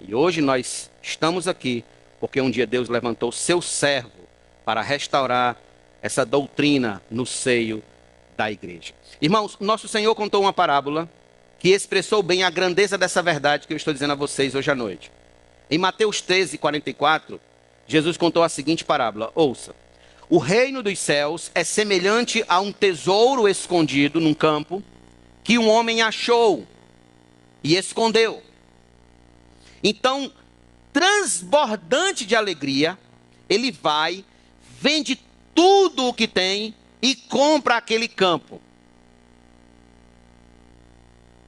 E hoje nós estamos aqui porque um dia Deus levantou seu servo para restaurar essa doutrina no seio da igreja. Irmãos, nosso Senhor contou uma parábola que expressou bem a grandeza dessa verdade que eu estou dizendo a vocês hoje à noite. Em Mateus 13, 44, Jesus contou a seguinte parábola. Ouça. O reino dos céus é semelhante a um tesouro escondido num campo que um homem achou e escondeu. Então, transbordante de alegria, ele vai, vende tudo o que tem e compra aquele campo.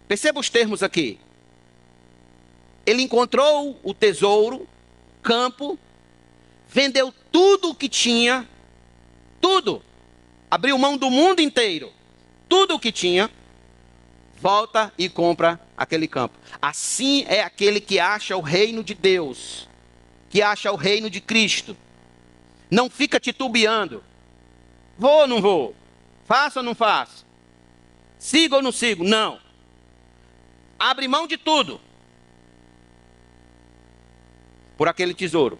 Perceba os termos aqui. Ele encontrou o tesouro, campo, vendeu tudo o que tinha, tudo. Abriu mão do mundo inteiro, tudo o que tinha, volta e compra aquele campo. Assim é aquele que acha o reino de Deus, que acha o reino de Cristo. Não fica titubeando. Vou ou não vou? Faço ou não faço? Sigo ou não sigo? Não. Abre mão de tudo por aquele tesouro.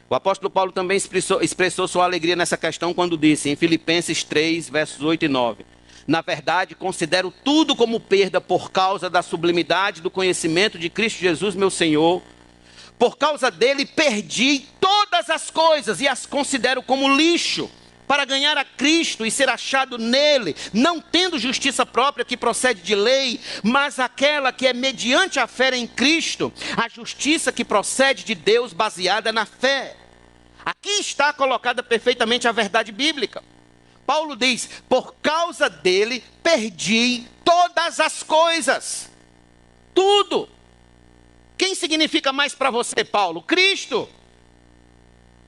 O apóstolo Paulo também expressou sua alegria nessa questão quando disse em Filipenses 3, versos 8 e 9. Na verdade, considero tudo como perda por causa da sublimidade do conhecimento de Cristo Jesus, meu Senhor. Por causa dele, perdi todas as coisas e as considero como lixo para ganhar a Cristo e ser achado nele, não tendo justiça própria que procede de lei, mas aquela que é mediante a fé em Cristo, a justiça que procede de Deus baseada na fé. Aqui está colocada perfeitamente a verdade bíblica. Paulo diz, por causa dele, perdi todas as coisas. Tudo. Quem significa mais para você, Paulo? Cristo.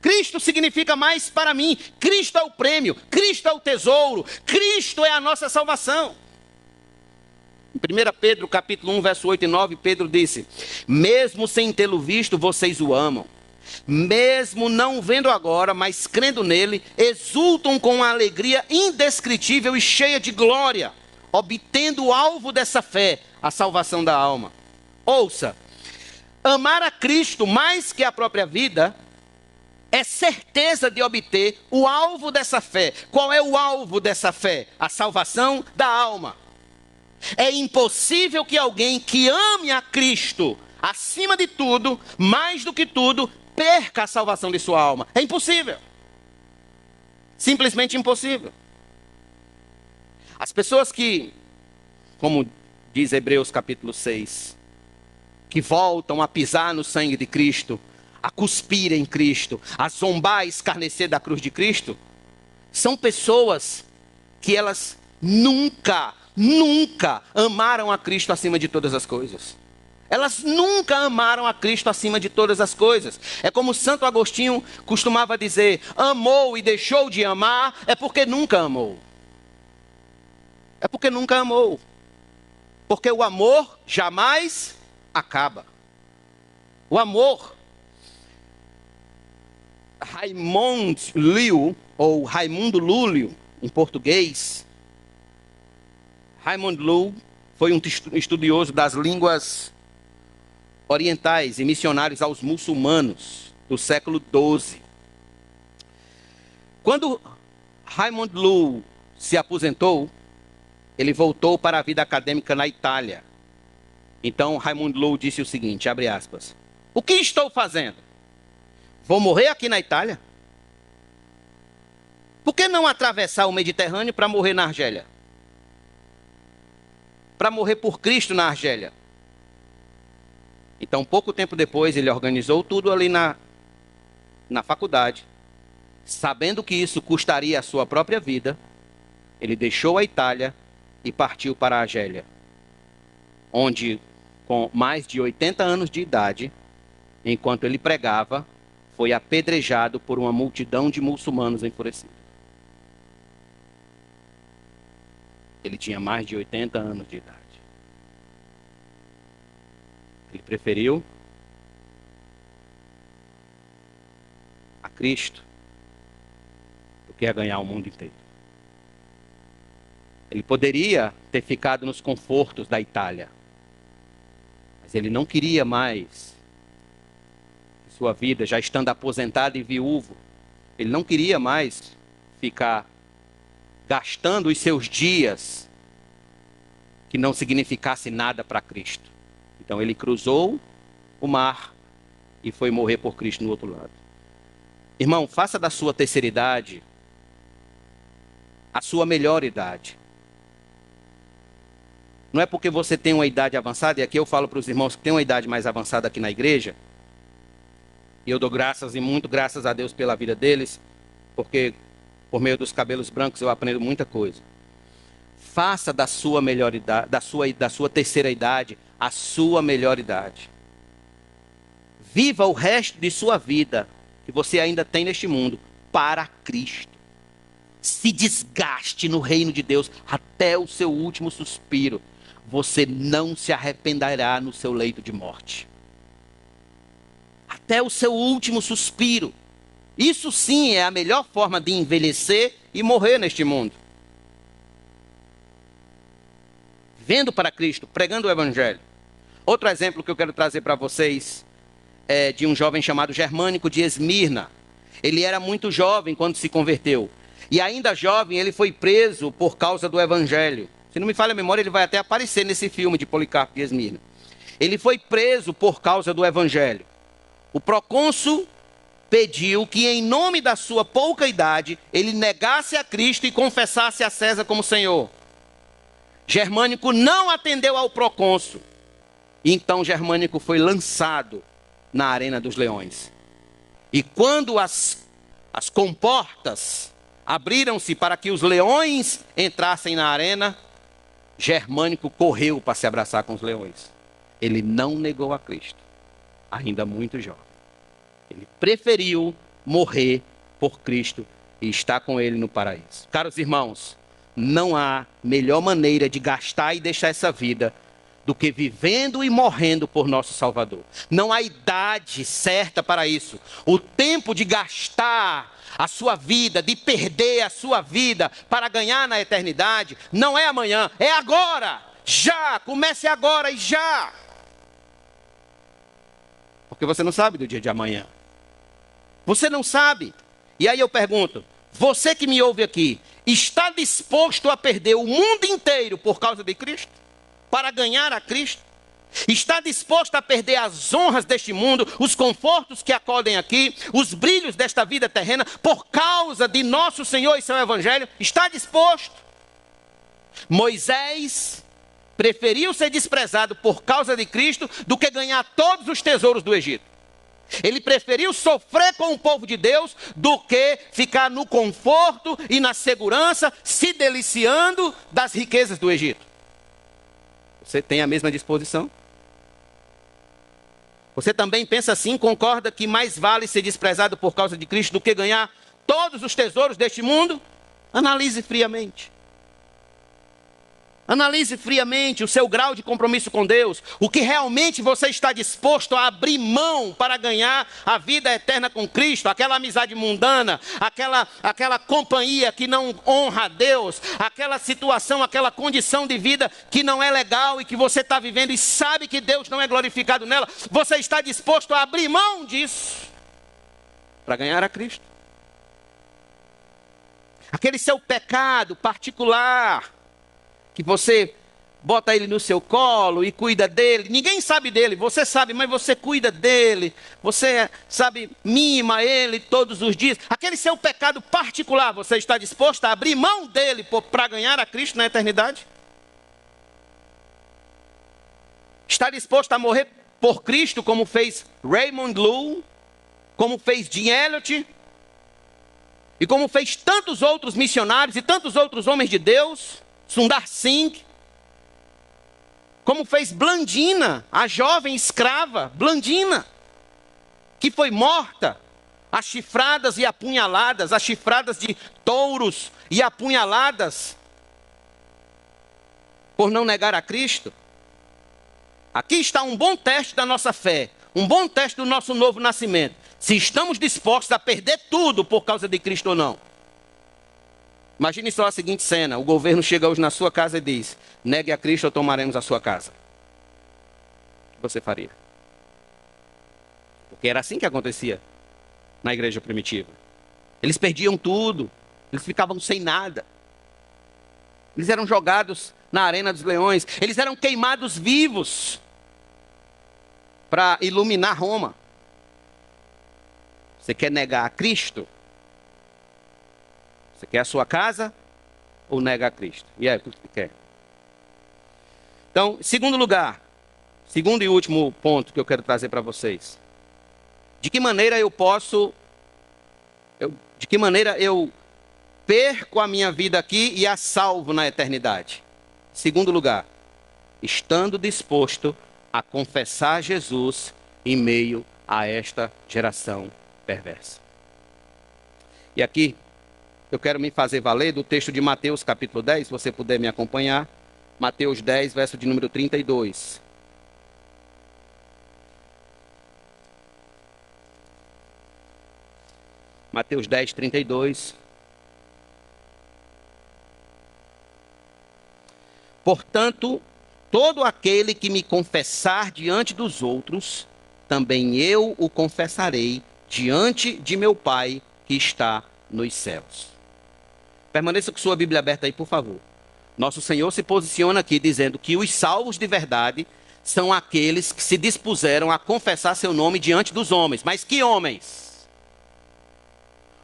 Cristo significa mais para mim. Cristo é o prêmio. Cristo é o tesouro. Cristo é a nossa salvação. Em 1 Pedro, capítulo 1, verso 8 e 9, Pedro disse, mesmo sem tê-lo visto, vocês o amam. Mesmo não vendo agora, mas crendo nele, exultam com uma alegria indescritível e cheia de glória, obtendo o alvo dessa fé, a salvação da alma. Ouça, amar a Cristo mais que a própria vida é certeza de obter o alvo dessa fé. Qual é o alvo dessa fé? A salvação da alma. É impossível que alguém que ame a Cristo acima de tudo, mais do que tudo, perca a salvação de sua alma. É impossível. Simplesmente impossível. As pessoas que, como diz Hebreus capítulo 6, que voltam a pisar no sangue de Cristo, a cuspir em Cristo, a zombar e escarnecer da cruz de Cristo, são pessoas que elas nunca amaram a Cristo acima de todas as coisas. Elas nunca amaram a Cristo acima de todas as coisas. É como Santo Agostinho costumava dizer, amou e deixou de amar, é porque nunca amou. É porque nunca amou. Porque o amor jamais acaba. O amor. Raimundo Lúlio, em português. Raimundo Lúlio foi um estudioso das línguas orientais e missionários aos muçulmanos do século XII. Quando Raimundo Lúlio se aposentou, ele voltou para a vida acadêmica na Itália. Então Raimundo Lúlio disse o seguinte, abre aspas, o que estou fazendo? Vou morrer aqui na Itália? Por que não atravessar o Mediterrâneo para morrer na Argélia? Para morrer por Cristo na Argélia. Então, pouco tempo depois, ele organizou tudo ali na faculdade. Sabendo que isso custaria a sua própria vida, ele deixou a Itália e partiu para a Argélia. Onde, com mais de 80 anos de idade, enquanto ele pregava, foi apedrejado por uma multidão de muçulmanos enfurecidos. Ele tinha mais de 80 anos de idade. Ele preferiu a Cristo do que a ganhar o mundo inteiro. Ele poderia ter ficado nos confortos da Itália, mas ele não queria mais sua vida, já estando aposentado e viúvo. Ele não queria mais ficar gastando os seus dias que não significasse nada para Cristo. Então ele cruzou o mar e foi morrer por Cristo no outro lado. Irmão, faça da sua terceira idade a sua melhor idade. Não é porque você tem uma idade avançada, e aqui eu falo para os irmãos que têm uma idade mais avançada aqui na igreja, e eu dou graças e muito graças a Deus pela vida deles, porque por meio dos cabelos brancos eu aprendo muita coisa. Faça da sua melhor idade, da sua terceira idade, a sua melhor idade. Viva o resto de sua vida, que você ainda tem neste mundo, para Cristo. Se desgaste no reino de Deus até o seu último suspiro. Você não se arrependerá no seu leito de morte. Até o seu último suspiro. Isso sim é a melhor forma de envelhecer e morrer neste mundo. Vendo para Cristo, pregando o Evangelho. Outro exemplo que eu quero trazer para vocês é de um jovem chamado Germânico de Esmirna. Ele era muito jovem quando se converteu. E ainda jovem, ele foi preso por causa do Evangelho. Se não me falha a memória, ele vai até aparecer nesse filme de Policarpo de Esmirna. Ele foi preso por causa do Evangelho. O procônsul pediu que, em nome da sua pouca idade, ele negasse a Cristo e confessasse a César como Senhor. Germânico não atendeu ao procônsul. Então Germânico foi lançado na arena dos leões. E quando as comportas abriram-se para que os leões entrassem na arena, Germânico correu para se abraçar com os leões. Ele não negou a Cristo, ainda muito jovem. Ele preferiu morrer por Cristo e estar com ele no paraíso. Caros irmãos, não há melhor maneira de gastar e deixar essa vida do que vivendo e morrendo por nosso Salvador. Não há idade certa para isso. O tempo de gastar a sua vida, de perder a sua vida para ganhar na eternidade, não é amanhã, é agora. Já, comece agora e já. Porque você não sabe do dia de amanhã. Você não sabe. E aí eu pergunto, você que me ouve aqui, está disposto a perder o mundo inteiro por causa de Cristo? Para ganhar a Cristo? Está disposto a perder as honras deste mundo, os confortos que acodem aqui, os brilhos desta vida terrena, por causa de nosso Senhor e seu Evangelho? Está disposto? Moisés preferiu ser desprezado por causa de Cristo do que ganhar todos os tesouros do Egito. Ele preferiu sofrer com o povo de Deus do que ficar no conforto e na segurança, se deliciando das riquezas do Egito. Você tem a mesma disposição? Você também pensa assim, concorda que mais vale ser desprezado por causa de Cristo do que ganhar todos os tesouros deste mundo? Analise friamente. Analise friamente o seu grau de compromisso com Deus, o que realmente você está disposto a abrir mão para ganhar a vida eterna com Cristo, aquela amizade mundana, aquela companhia que não honra a Deus, aquela situação, aquela condição de vida que não é legal e que você está vivendo e sabe que Deus não é glorificado nela. Você está disposto a abrir mão disso para ganhar a Cristo? Aquele seu pecado particular, que você bota ele no seu colo e cuida dele. Ninguém sabe dele, você sabe, mas você cuida dele. Você, sabe, mima ele todos os dias. Aquele seu pecado particular, você está disposto a abrir mão dele para ganhar a Cristo na eternidade? Está disposto a morrer por Cristo, como fez Raymond Lull, como fez Jim Elliot, e como fez tantos outros missionários e tantos outros homens de Deus? Sundar Singh, como fez Blandina, a jovem escrava Blandina, que foi morta as chifradas e apunhaladas, as chifradas de touros e apunhaladas, por não negar a Cristo. Aqui está um bom teste da nossa fé, um bom teste do nosso novo nascimento. Se estamos dispostos a perder tudo por causa de Cristo ou não. Imagine só a seguinte cena: o governo chega hoje na sua casa e diz: negue a Cristo ou tomaremos a sua casa. O que você faria? Porque era assim que acontecia na igreja primitiva. Eles perdiam tudo, eles ficavam sem nada. Eles eram jogados na arena dos leões, eles eram queimados vivos para iluminar Roma. Você quer negar a Cristo? Você quer a sua casa ou nega a Cristo? E aí, o que você quer? Então, segundo lugar, segundo e último ponto que eu quero trazer para vocês. De que maneira eu perco a minha vida aqui e a salvo na eternidade? Segundo lugar, estando disposto a confessar Jesus em meio a esta geração perversa. E aqui, eu quero me fazer valer do texto de Mateus capítulo 10, se você puder me acompanhar. Mateus 10, verso de número 32. Mateus 10, 32. Portanto, todo aquele que me confessar diante dos outros, também eu o confessarei diante de meu Pai que está nos céus. Permaneça com sua Bíblia aberta aí, por favor. Nosso Senhor se posiciona aqui dizendo que os salvos de verdade são aqueles que se dispuseram a confessar seu nome diante dos homens. Mas que homens?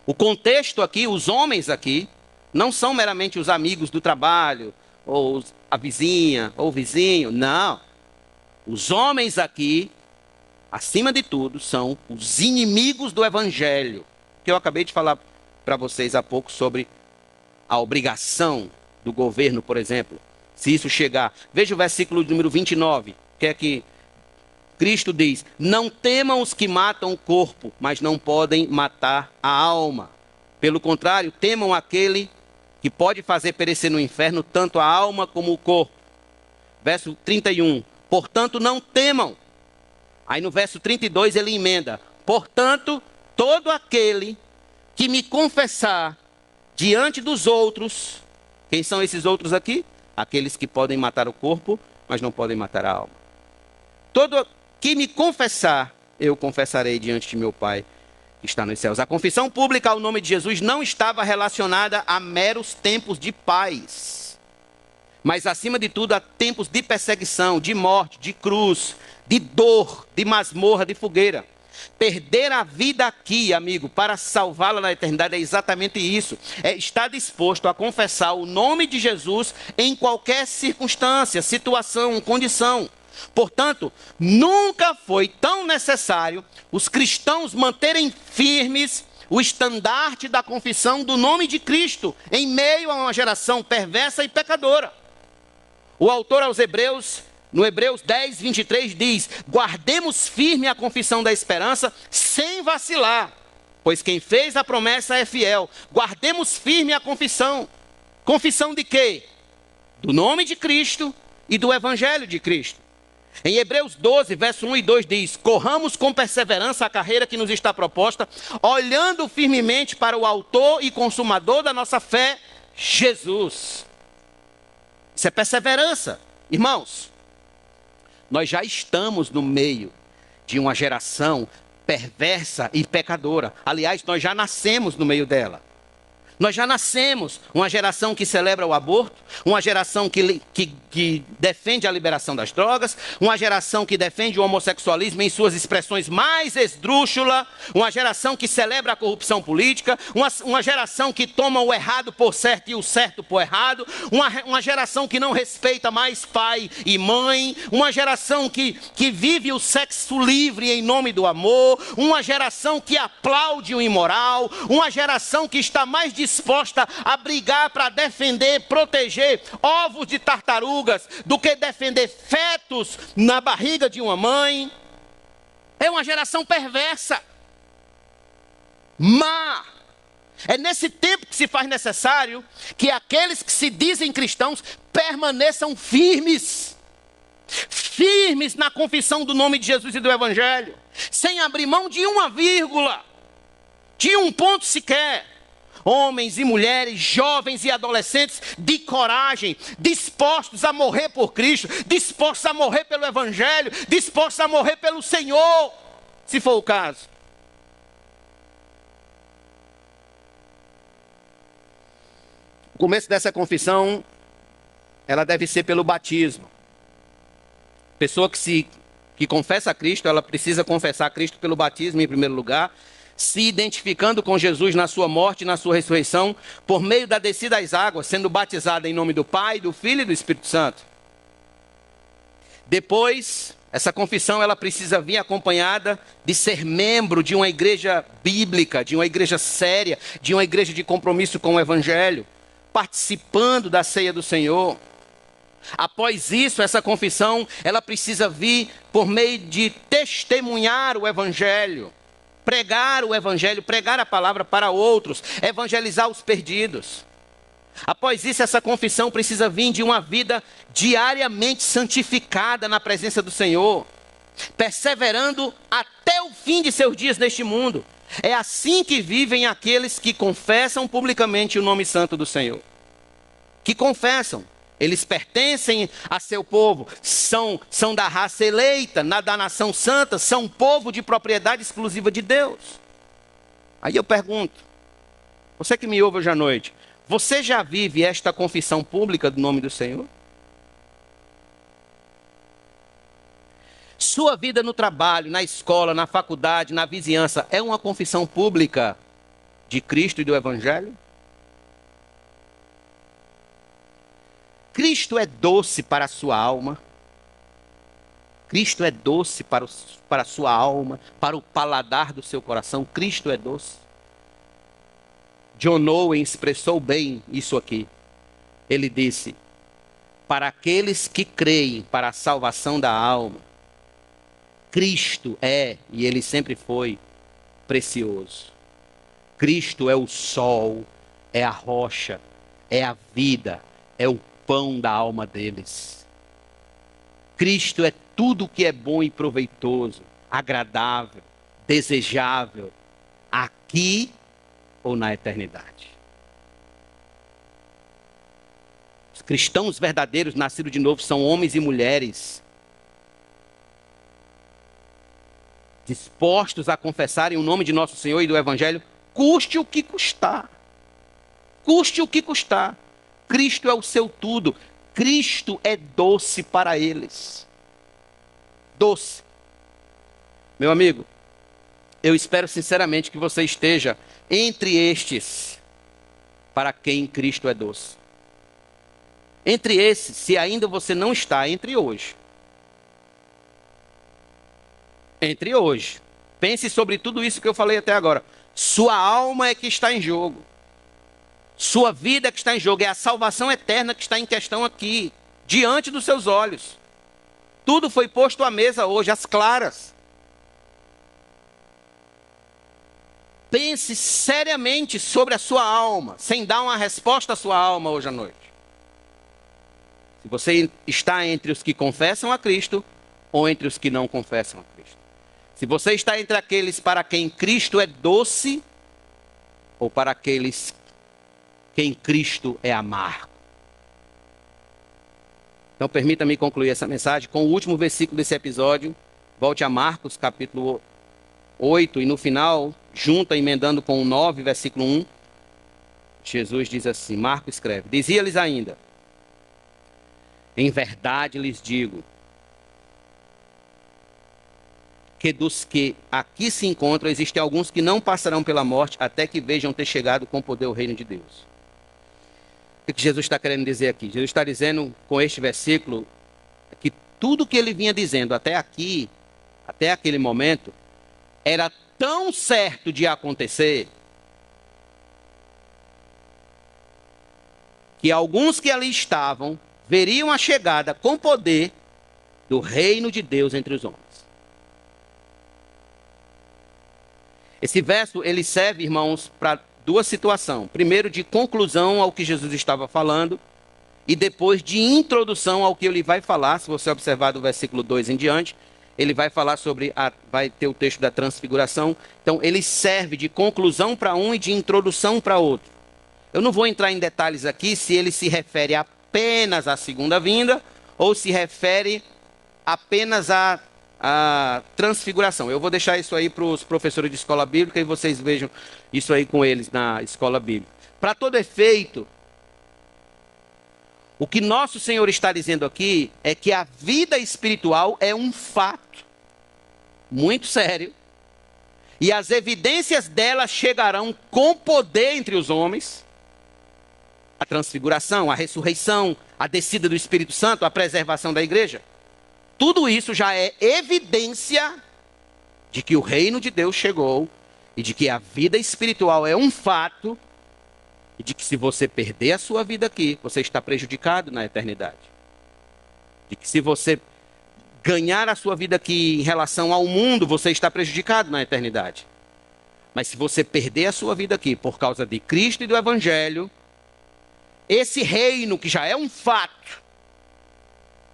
O contexto aqui, os homens aqui, não são meramente os amigos do trabalho, ou a vizinha, ou o vizinho, não. Os homens aqui, acima de tudo, são os inimigos do Evangelho. Que eu acabei de falar para vocês há pouco sobre a obrigação do governo, por exemplo. Se isso chegar, veja o versículo número 29, que é que Cristo diz: não temam os que matam o corpo, mas não podem matar a alma. Pelo contrário, temam aquele que pode fazer perecer no inferno tanto a alma como o corpo. Verso 31, portanto não temam. Aí no verso 32 ele emenda: portanto, todo aquele que me confessar diante dos outros. Quem são esses outros aqui? Aqueles que podem matar o corpo, mas não podem matar a alma. Todo que me confessar, eu confessarei diante de meu Pai que está nos céus. A confissão pública ao nome de Jesus não estava relacionada a meros tempos de paz, mas acima de tudo a tempos de perseguição, de morte, de cruz, de dor, de masmorra, de fogueira. Perder a vida aqui, amigo, para salvá-la na eternidade é exatamente isso. É estar disposto a confessar o nome de Jesus em qualquer circunstância, situação, condição. Portanto, nunca foi tão necessário os cristãos manterem firmes o estandarte da confissão do nome de Cristo em meio a uma geração perversa e pecadora. O autor aos Hebreus, no Hebreus 10, 23, diz: guardemos firme a confissão da esperança sem vacilar, pois quem fez a promessa é fiel. Guardemos firme a confissão. Confissão de quê? Do nome de Cristo e do Evangelho de Cristo. Em Hebreus 12, verso 1 e 2 diz: corramos com perseverança a carreira que nos está proposta, olhando firmemente para o autor e consumador da nossa fé, Jesus. Isso é perseverança. Irmãos, nós já estamos no meio de uma geração perversa e pecadora. Aliás, nós já nascemos no meio dela. Nós já nascemos uma geração que celebra o aborto, uma geração que defende a liberação das drogas, uma geração que defende o homossexualismo em suas expressões mais esdrúxulas, uma geração que celebra a corrupção política, uma geração que toma o errado por certo e o certo por errado, uma geração que não respeita mais pai e mãe, uma geração que vive o sexo livre em nome do amor, uma geração que aplaude o imoral, uma geração que está mais disposta a brigar para defender, proteger ovos de tartarugas do que defender fetos na barriga de uma mãe. É uma geração perversa. má. É nesse tempo que se faz necessário que aqueles que se dizem cristãos permaneçam firmes. Firmes na confissão do nome de Jesus e do Evangelho. Sem abrir mão de uma vírgula, de um ponto sequer. Homens e mulheres, jovens e adolescentes de coragem, dispostos a morrer por Cristo, dispostos a morrer pelo Evangelho, dispostos a morrer pelo Senhor, se for o caso. O começo dessa confissão, ela deve ser pelo batismo. Pessoa que confessa a Cristo, ela precisa confessar a Cristo pelo batismo em primeiro lugar, se identificando com Jesus na sua morte e na sua ressurreição, por meio da descida às águas, sendo batizada em nome do Pai, do Filho e do Espírito Santo. Depois, essa confissão ela precisa vir acompanhada de ser membro de uma igreja bíblica, de uma igreja séria, de uma igreja de compromisso com o Evangelho, participando da ceia do Senhor. Após isso, essa confissão, ela precisa vir por meio de testemunhar o Evangelho, pregar o Evangelho, pregar a palavra para outros, evangelizar os perdidos. Após isso, essa confissão precisa vir de uma vida diariamente santificada na presença do Senhor, perseverando até o fim de seus dias neste mundo. É assim que vivem aqueles que confessam publicamente o nome santo do Senhor. Que confessam. Eles pertencem a seu povo, são da raça eleita, da nação santa, são povo de propriedade exclusiva de Deus. Aí eu pergunto, você que me ouve hoje à noite, você já vive esta confissão pública do nome do Senhor? Sua vida no trabalho, na escola, na faculdade, na vizinhança, é uma confissão pública de Cristo e do Evangelho? Cristo é doce para a sua alma. Cristo é doce para a sua alma, para o paladar do seu coração. Cristo é doce. John Owen expressou bem isso aqui. Ele disse: para aqueles que creem para a salvação da alma, Cristo é, e ele sempre foi, precioso. Cristo é o sol, é a rocha, é a vida, é o pão da alma deles. Cristo é tudo que é bom e proveitoso, agradável, desejável, aqui ou na eternidade. Os cristãos verdadeiros, nascidos de novo, são homens e mulheres dispostos a confessarem o nome de nosso Senhor e do Evangelho, custe o que custar. Custe o que custar. Cristo é o seu tudo. Cristo é doce para eles. Doce. Meu amigo, eu espero sinceramente que você esteja entre estes para quem Cristo é doce. Entre esses, se ainda você não está, entre hoje. Entre hoje. Pense sobre tudo isso que eu falei até agora. Sua alma é que está em jogo. Sua vida é que está em jogo. É a salvação eterna que está em questão aqui, diante dos seus olhos. Tudo foi posto à mesa hoje, às claras. Pense seriamente sobre a sua alma, sem dar uma resposta à sua alma hoje à noite. Se você está entre os que confessam a Cristo ou entre os que não confessam a Cristo. Se você está entre aqueles para quem Cristo é doce ou para aqueles quem Cristo é amargo. Então permita-me concluir essa mensagem com o último versículo desse episódio. Volte a Marcos capítulo 8 e no final, junta emendando com o 9, versículo 1. Jesus diz assim, Marcos escreve, dizia-lhes ainda, em verdade lhes digo, que dos que aqui se encontram, existem alguns que não passarão pela morte até que vejam ter chegado com poder o reino de Deus. O que Jesus está querendo dizer aqui? Jesus está dizendo com este versículo que tudo que ele vinha dizendo até aqui, até aquele momento, era tão certo de acontecer que alguns que ali estavam veriam a chegada com poder do reino de Deus entre os homens. Esse verso, ele serve, irmãos, para duas situações. Primeiro, de conclusão ao que Jesus estava falando, e depois de introdução ao que ele vai falar. Se você observar do versículo 2 em diante, ele vai falar sobre, vai ter o texto da transfiguração. Então, ele serve de conclusão para um e de introdução para outro. Eu não vou entrar em detalhes aqui se ele se refere apenas à segunda vinda ou se refere apenas à transfiguração. Eu vou deixar isso aí para os professores de escola bíblica e vocês vejam isso aí com eles na escola bíblica. Para todo efeito, o que nosso Senhor está dizendo aqui é que a vida espiritual é um fato muito sério e as evidências dela chegarão com poder entre os homens. A transfiguração, a ressurreição, a descida do Espírito Santo, a preservação da igreja. Tudo isso já é evidência de que o reino de Deus chegou e de que a vida espiritual é um fato e de que se você perder a sua vida aqui, você está prejudicado na eternidade. De que se você ganhar a sua vida aqui em relação ao mundo, você está prejudicado na eternidade. Mas se você perder a sua vida aqui por causa de Cristo e do Evangelho, esse reino que já é um fato,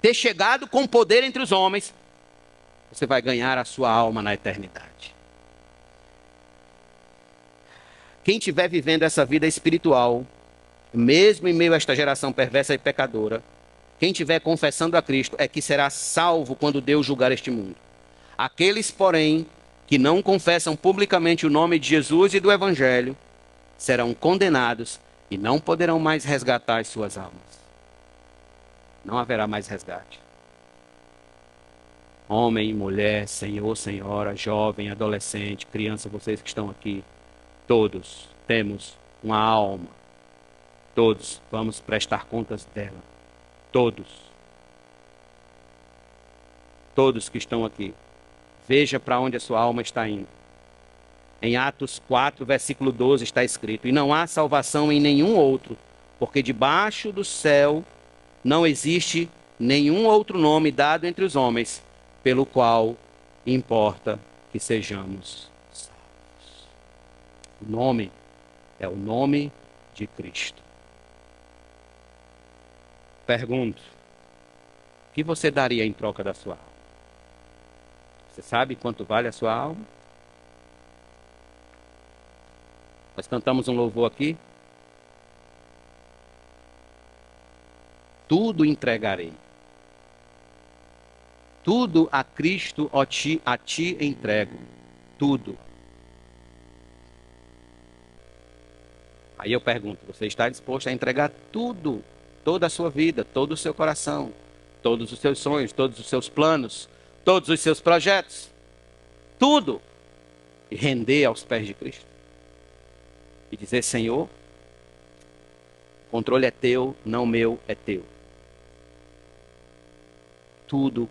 ter chegado com poder entre os homens, você vai ganhar a sua alma na eternidade. Quem estiver vivendo essa vida espiritual, mesmo em meio a esta geração perversa e pecadora, quem estiver confessando a Cristo é que será salvo quando Deus julgar este mundo. Aqueles, porém, que não confessam publicamente o nome de Jesus e do Evangelho, serão condenados e não poderão mais resgatar as suas almas. Não haverá mais resgate. Homem, mulher, senhor, senhora, jovem, adolescente, criança, vocês que estão aqui, todos temos uma alma. Todos vamos prestar contas dela. Todos. Todos que estão aqui. Veja para onde a sua alma está indo. Em Atos 4, versículo 12 está escrito: e não há salvação em nenhum outro, porque debaixo do céu não existe nenhum outro nome dado entre os homens, pelo qual importa que sejamos salvos. O nome é o nome de Cristo. Pergunto: o que você daria em troca da sua alma? Você sabe quanto vale a sua alma? Nós cantamos um louvor aqui. Tudo entregarei. Tudo a Cristo a ti entrego. Tudo. Aí eu pergunto, você está disposto a entregar tudo? Toda a sua vida, todo o seu coração, todos os seus sonhos, todos os seus planos, todos os seus projetos? Tudo. E render aos pés de Cristo? E dizer: Senhor, o controle é teu, não meu, é teu. Tudo